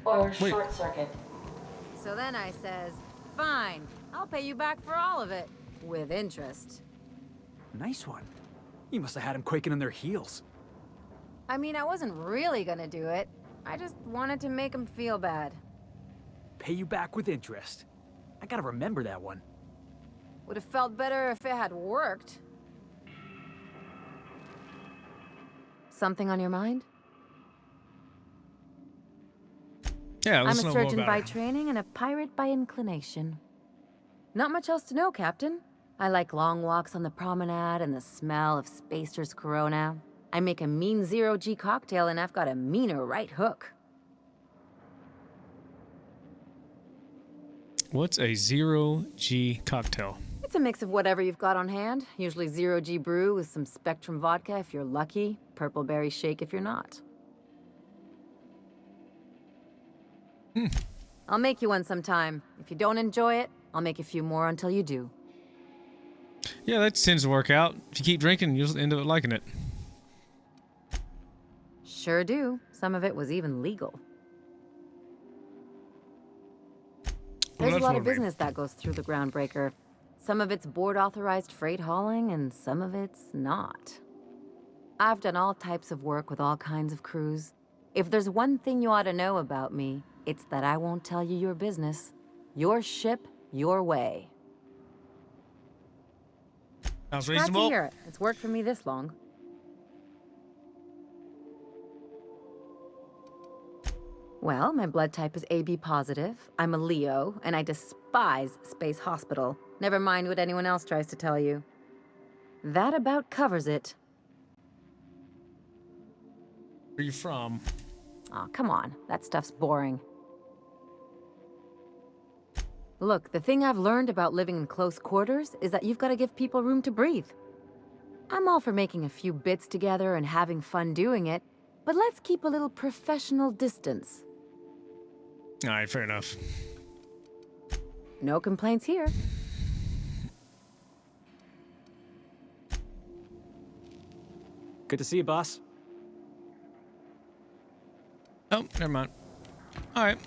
Or short circuit. So then I says, fine, I'll pay you back for all of it. With interest. Nice one. You must have had them quaking in their heels. I mean, I wasn't really gonna do it. I just wanted to make him feel bad. Pay you back with interest. I gotta remember that one. Would have felt better if it had worked. Something on your mind? Yeah, I'm let's a know more surgeon about by her. training and a pirate by inclination. Not much else to know, Captain. I like long walks on the promenade and the smell of Spacer's Corona. I make a mean zero-G cocktail and I've got a meaner right hook. What's a 0G cocktail? It's a mix of whatever you've got on hand. Usually zero-G brew with some Spectrum vodka if you're lucky, purple berry shake if you're not. I'll make you one sometime. If you don't enjoy it, I'll make a few more until you do. Yeah, that tends to work out. If you keep drinking, you'll end up liking it. Sure do. Some of it was even legal. There's a that's lot of motivating. business that goes through the Groundbreaker. Some of it's board-authorized freight hauling, and some of it's not. I've done all types of work with all kinds of crews. If there's one thing you ought to know about me, it's that I won't tell you your business. Your ship, your way. Sounds Glad to reasonable. hear it. It's worked for me this long. Well, my blood type is AB positive. I'm a Leo, and I despise Space Hospital. Never mind what anyone else tries to tell you. That about covers it. Where are you from? Aw, come on. That stuff's boring. Look, the thing I've learned about living in close quarters is that you've got to give people room to breathe. I'm all for making a few bits together and having fun doing it, but let's keep a little professional distance. All right, fair enough. No complaints here. Good to see you, boss. Oh, never mind. All right.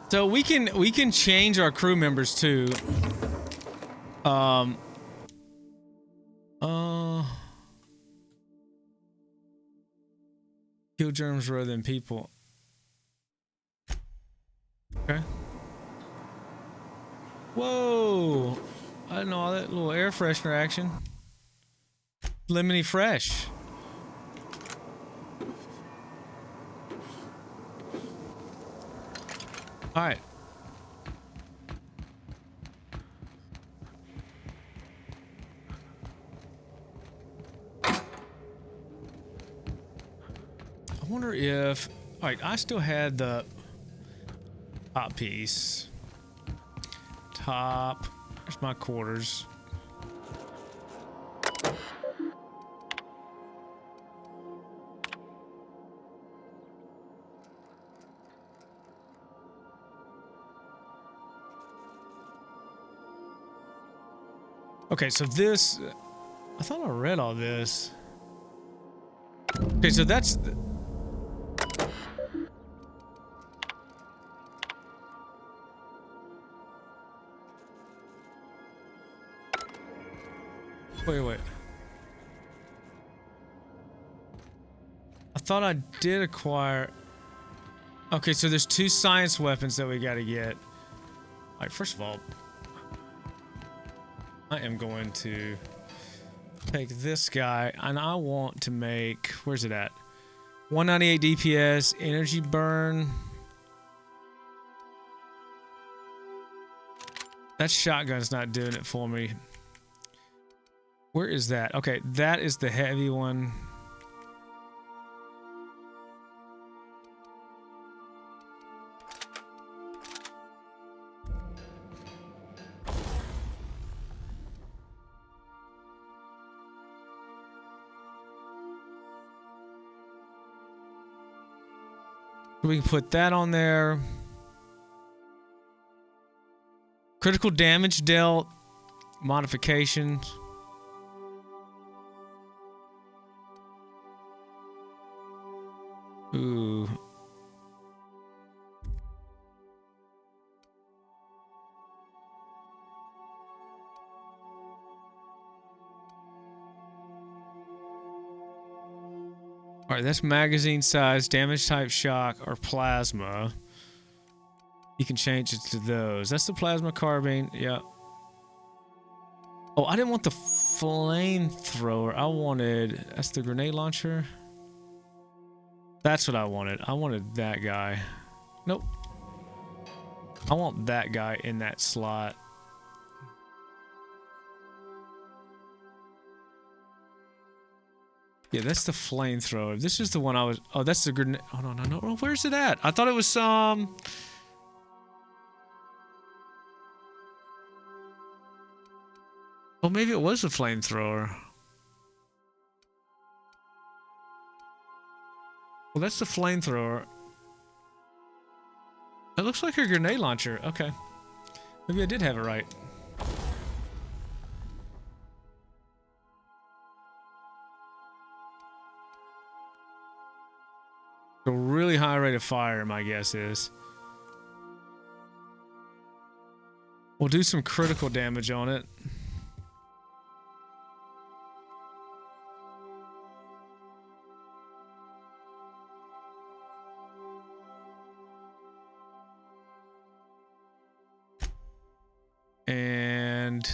So we can change our crew members too. Kill germs rather than people. Okay. Whoa! I didn't know all that little air freshener action. Lemony fresh. All right. I wonder if... All right, I still had the top piece. Top. There's my quarters. Okay, so this... I thought I read all this. Okay, so that's... Wait. I thought I did acquire... Okay, so there's 2 science weapons that we gotta get. Alright, first of all, I am going to take this guy, and I want to make... Where's it at? 198 DPS, energy burn. That shotgun's not doing it for me. Where is that? Okay, that is the heavy one. We can put that on there. Critical damage dealt. Modifications. Ooh. Alright, that's magazine size, damage type shock, or plasma. You can change it to those. That's the plasma carbine, yeah. Oh, I didn't want the flamethrower. I wanted... That's the grenade launcher? That's what I wanted. I wanted that guy. Nope. I want that guy in that slot. Yeah, that's the flamethrower. This is the one I was... Oh, that's the grenade... Oh, no. Oh, where's it at? I thought it was some... Oh, maybe it was a flamethrower. Well, that's the flamethrower. It looks like a grenade launcher. Okay. Maybe I did have it right. A really high rate of fire, my guess is. We'll do some critical damage on it. And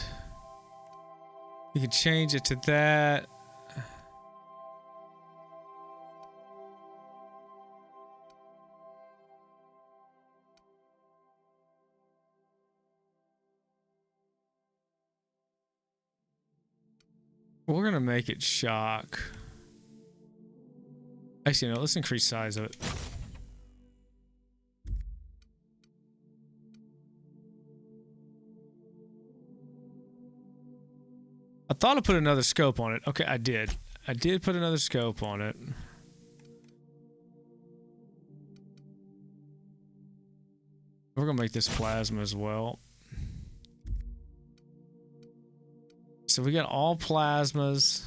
we can change it to that. We're gonna make it shock. Actually, no, let's increase size of it. I thought I put another scope on it. Okay, I did. I did put another scope on it. We're gonna make this plasma as well. So we got all plasmas.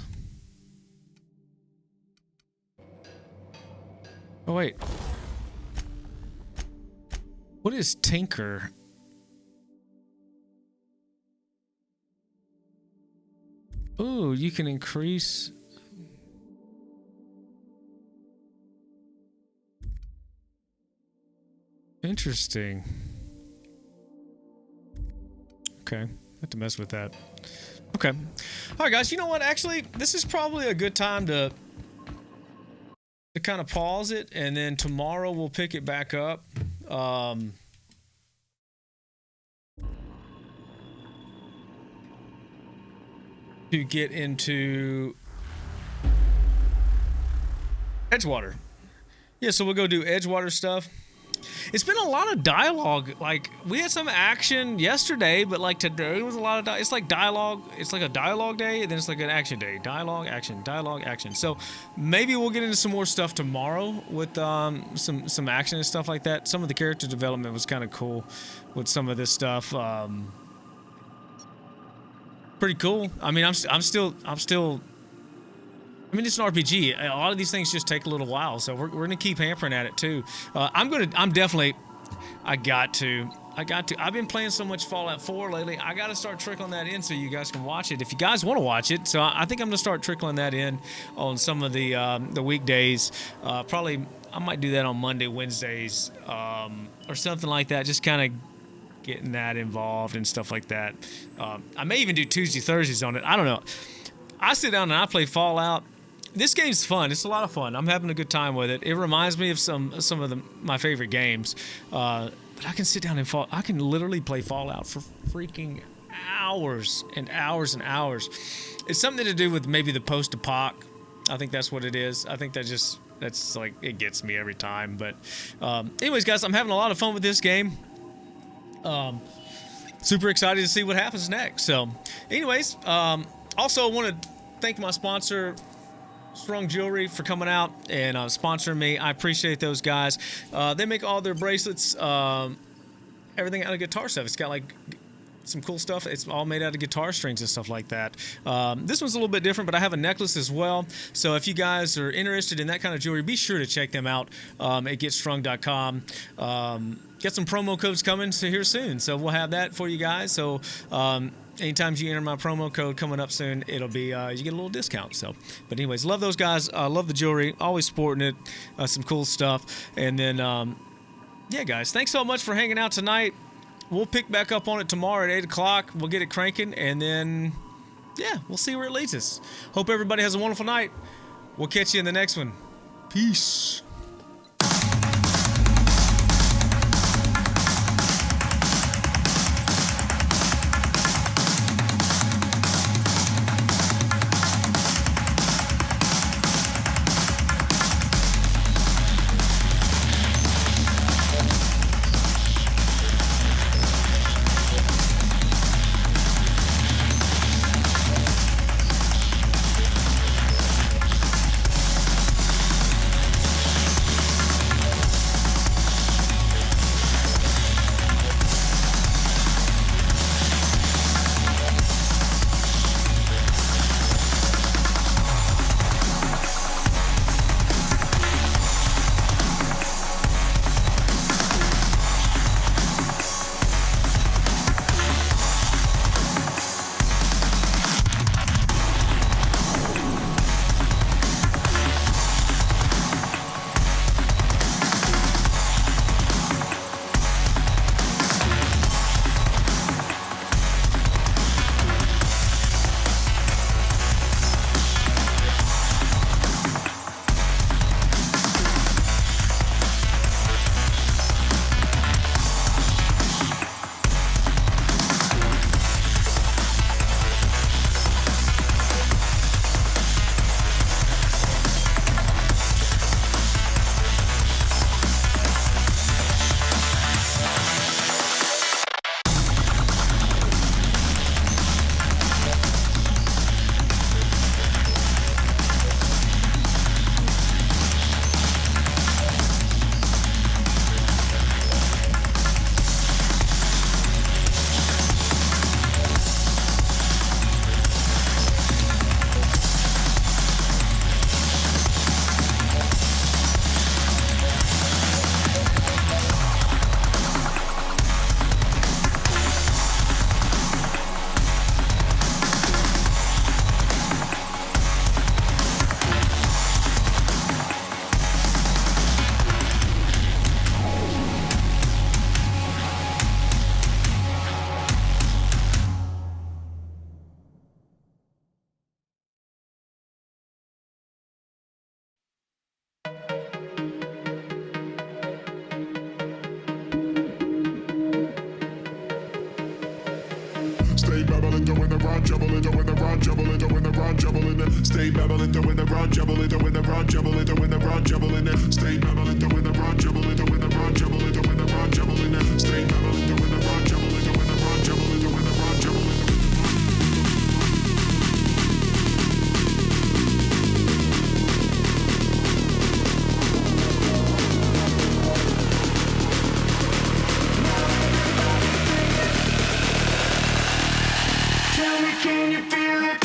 Oh wait. What is Tinker? Ooh, you can increase. Interesting. Okay. Have to mess with that. Okay. All right, guys. You know what? Actually, this is probably a good time to kind of pause it, and then tomorrow we'll pick it back up. To get into Edgewater. Yeah, so we'll go do Edgewater stuff. It's been a lot of dialogue. Like, we had some action yesterday, but like today was a lot of it's like dialogue. It's like a dialogue day, and then it's like an action day. Dialogue, action. So maybe we'll get into some more stuff tomorrow with some action and stuff like that. Some of the character development was kind of cool with some of this stuff. Pretty cool. I mean, I'm still. I mean, it's an RPG. A lot of these things just take a little while, so we're gonna keep hampering at it too. I've been playing so much Fallout 4 lately. I got to start trickling that in so you guys can watch it if you guys want to watch it. So I think I'm gonna start trickling that in on some of the weekdays. Probably I might do that on Monday, Wednesdays, or something like that. Just kind of getting that involved and stuff like that. I may even do Tuesday, Thursdays on it. I don't know. I sit down and I play Fallout. This game's fun. It's a lot of fun. I'm having a good time with it. It reminds me of some of my favorite games. But I can sit down and I can literally play Fallout for freaking hours and hours and hours. It's something to do with maybe the post-apoc. I think that's what it is. I think that's like, it gets me every time. But anyways, guys, I'm having a lot of fun with this game. Super excited to see what happens next. So anyways, also I want to thank my sponsor, Strung Jewelry, for coming out and sponsoring me. I appreciate those guys. They make all their bracelets, everything out of guitar stuff. It's got like some cool stuff. It's all made out of guitar strings and stuff like that. This one's a little bit different, but I have a necklace as well. So if you guys are interested in that kind of jewelry, be sure to check them out at getstrung.com. Got some promo codes coming here soon, so we'll have that for you guys. So anytime you enter my promo code coming up soon, it'll be you get a little discount. So, but anyways, love those guys. Love the jewelry. Always sporting it. Some cool stuff. And then yeah, guys, thanks so much for hanging out tonight. We'll pick back up on it tomorrow at 8 o'clock. We'll get it cranking, and then yeah, we'll see where it leads us. Hope everybody has a wonderful night. We'll catch you in the next one. Peace. Stay babbling, doing the run, jubbling, doing the run, jubbling, doing the run, jubbling. Stay babbling, doing the run, jubbling, doing the run, jubbling, doing the run, jubbling. Stay babbling, doing the run, jubbling, doing the run, jubbling, doing the run, jubbling. Stay babbling, doing the run, jubbling, doing the run, jubbling, doing the run, jubbling. Can you feel it?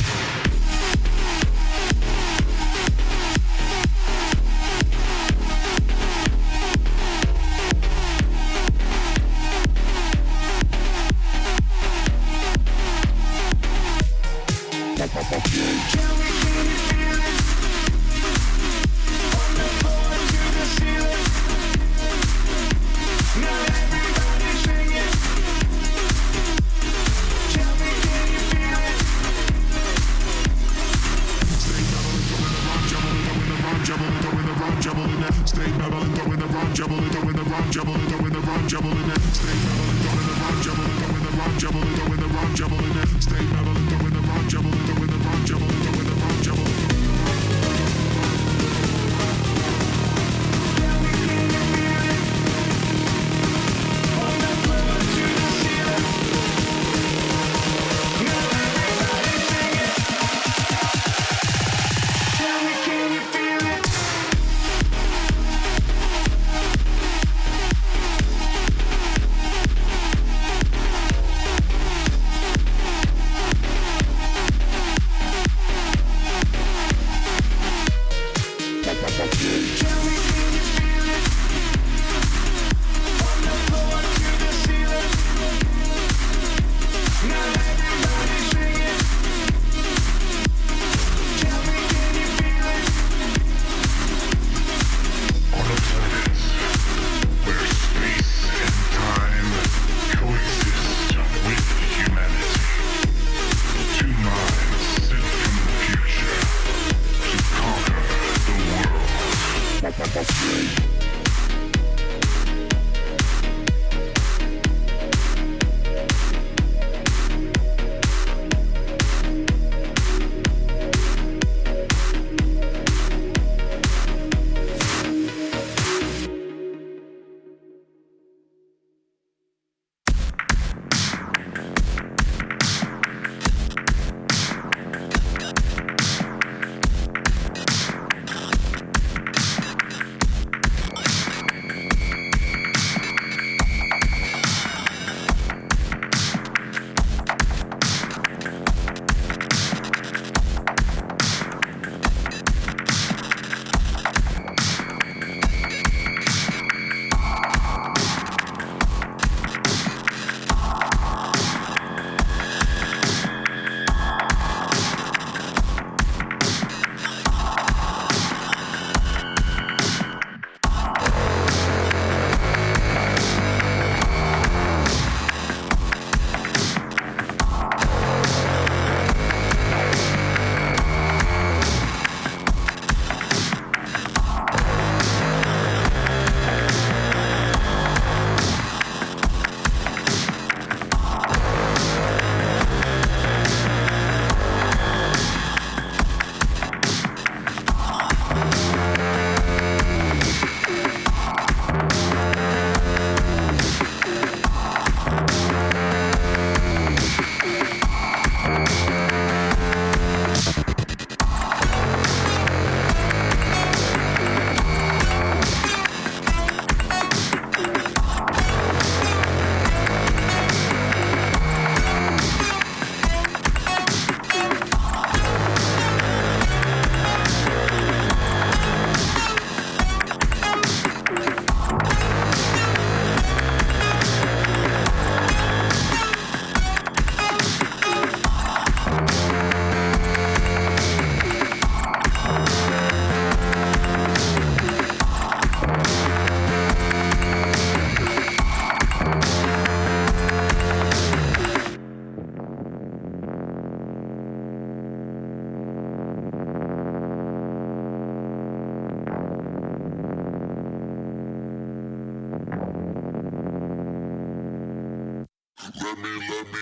Let me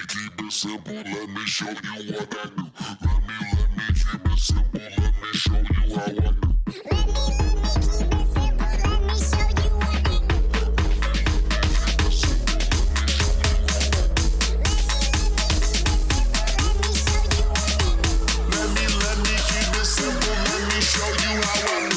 keep it simple. Let me show you what I do. Let me keep it simple. Let me show you how I do. Let me keep it simple. Let me show you what I do. Let me keep it simple. Let me show you how I do.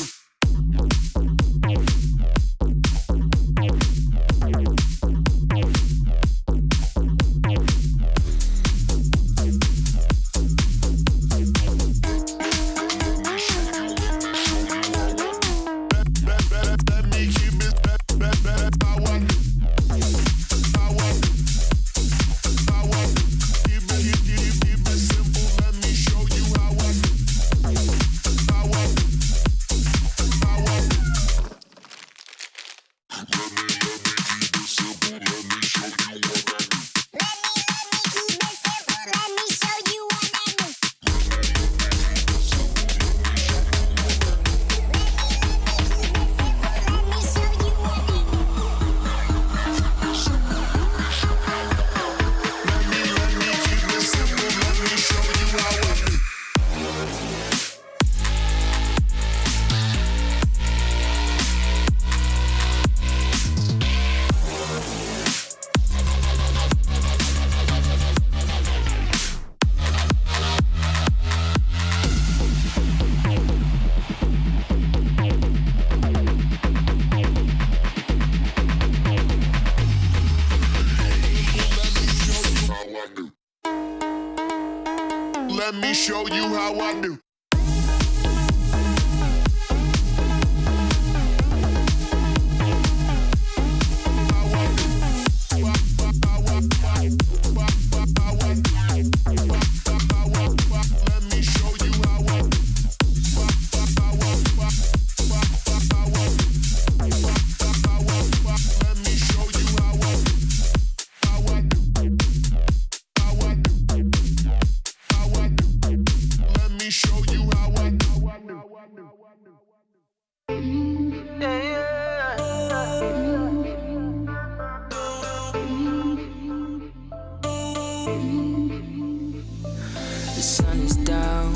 Let me show you how I do. The sun is down,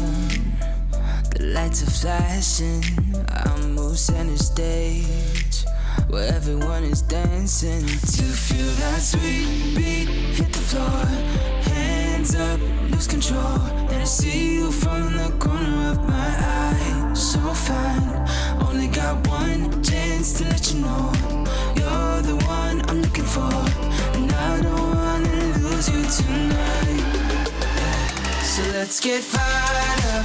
the lights are flashing. I'm on center stage where everyone is dancing. To feel that sweet beat hit the floor, hands up, lose control. And I see you from the corner of my eye. So fine, only got one chance to let you know you're the one I'm looking for, and I don't wanna lose you tonight. So let's get fired up.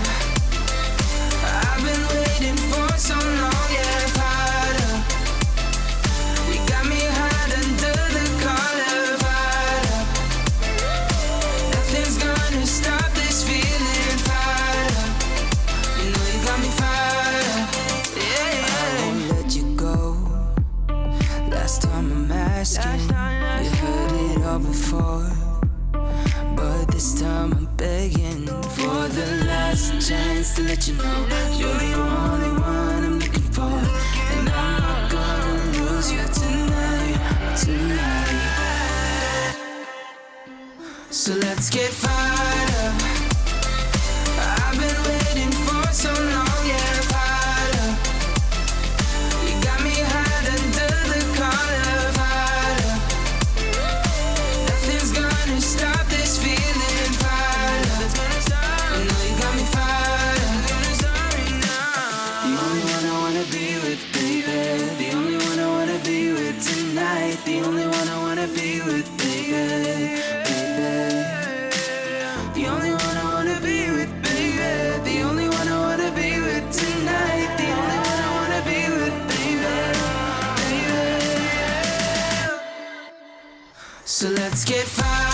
I've been waiting for so long, yeah, fired up. You got me hot under the collar, fired up. Nothing's gonna stop this feeling, fired up. You know you got me fired up, yeah. I won't let you go. Last time I'm asking, you heard it all before, but this time I'm begging for the last chance to let you know you're the only one I'm looking for, and I'm not gonna lose you tonight, tonight. So let's get fired up. I've been waiting for so long, yeah, fired up. You got me hot under the collar, fired up. Nothing's gonna stop this feeling, fired up. You know you got me fired up. The only one I wanna be with, baby. The only one I wanna be with tonight. The only one I wanna be with, baby, baby. The only one I wanna be with, baby. The only one I wanna be with tonight. The only one I wanna be with, baby, baby. So let's get fired.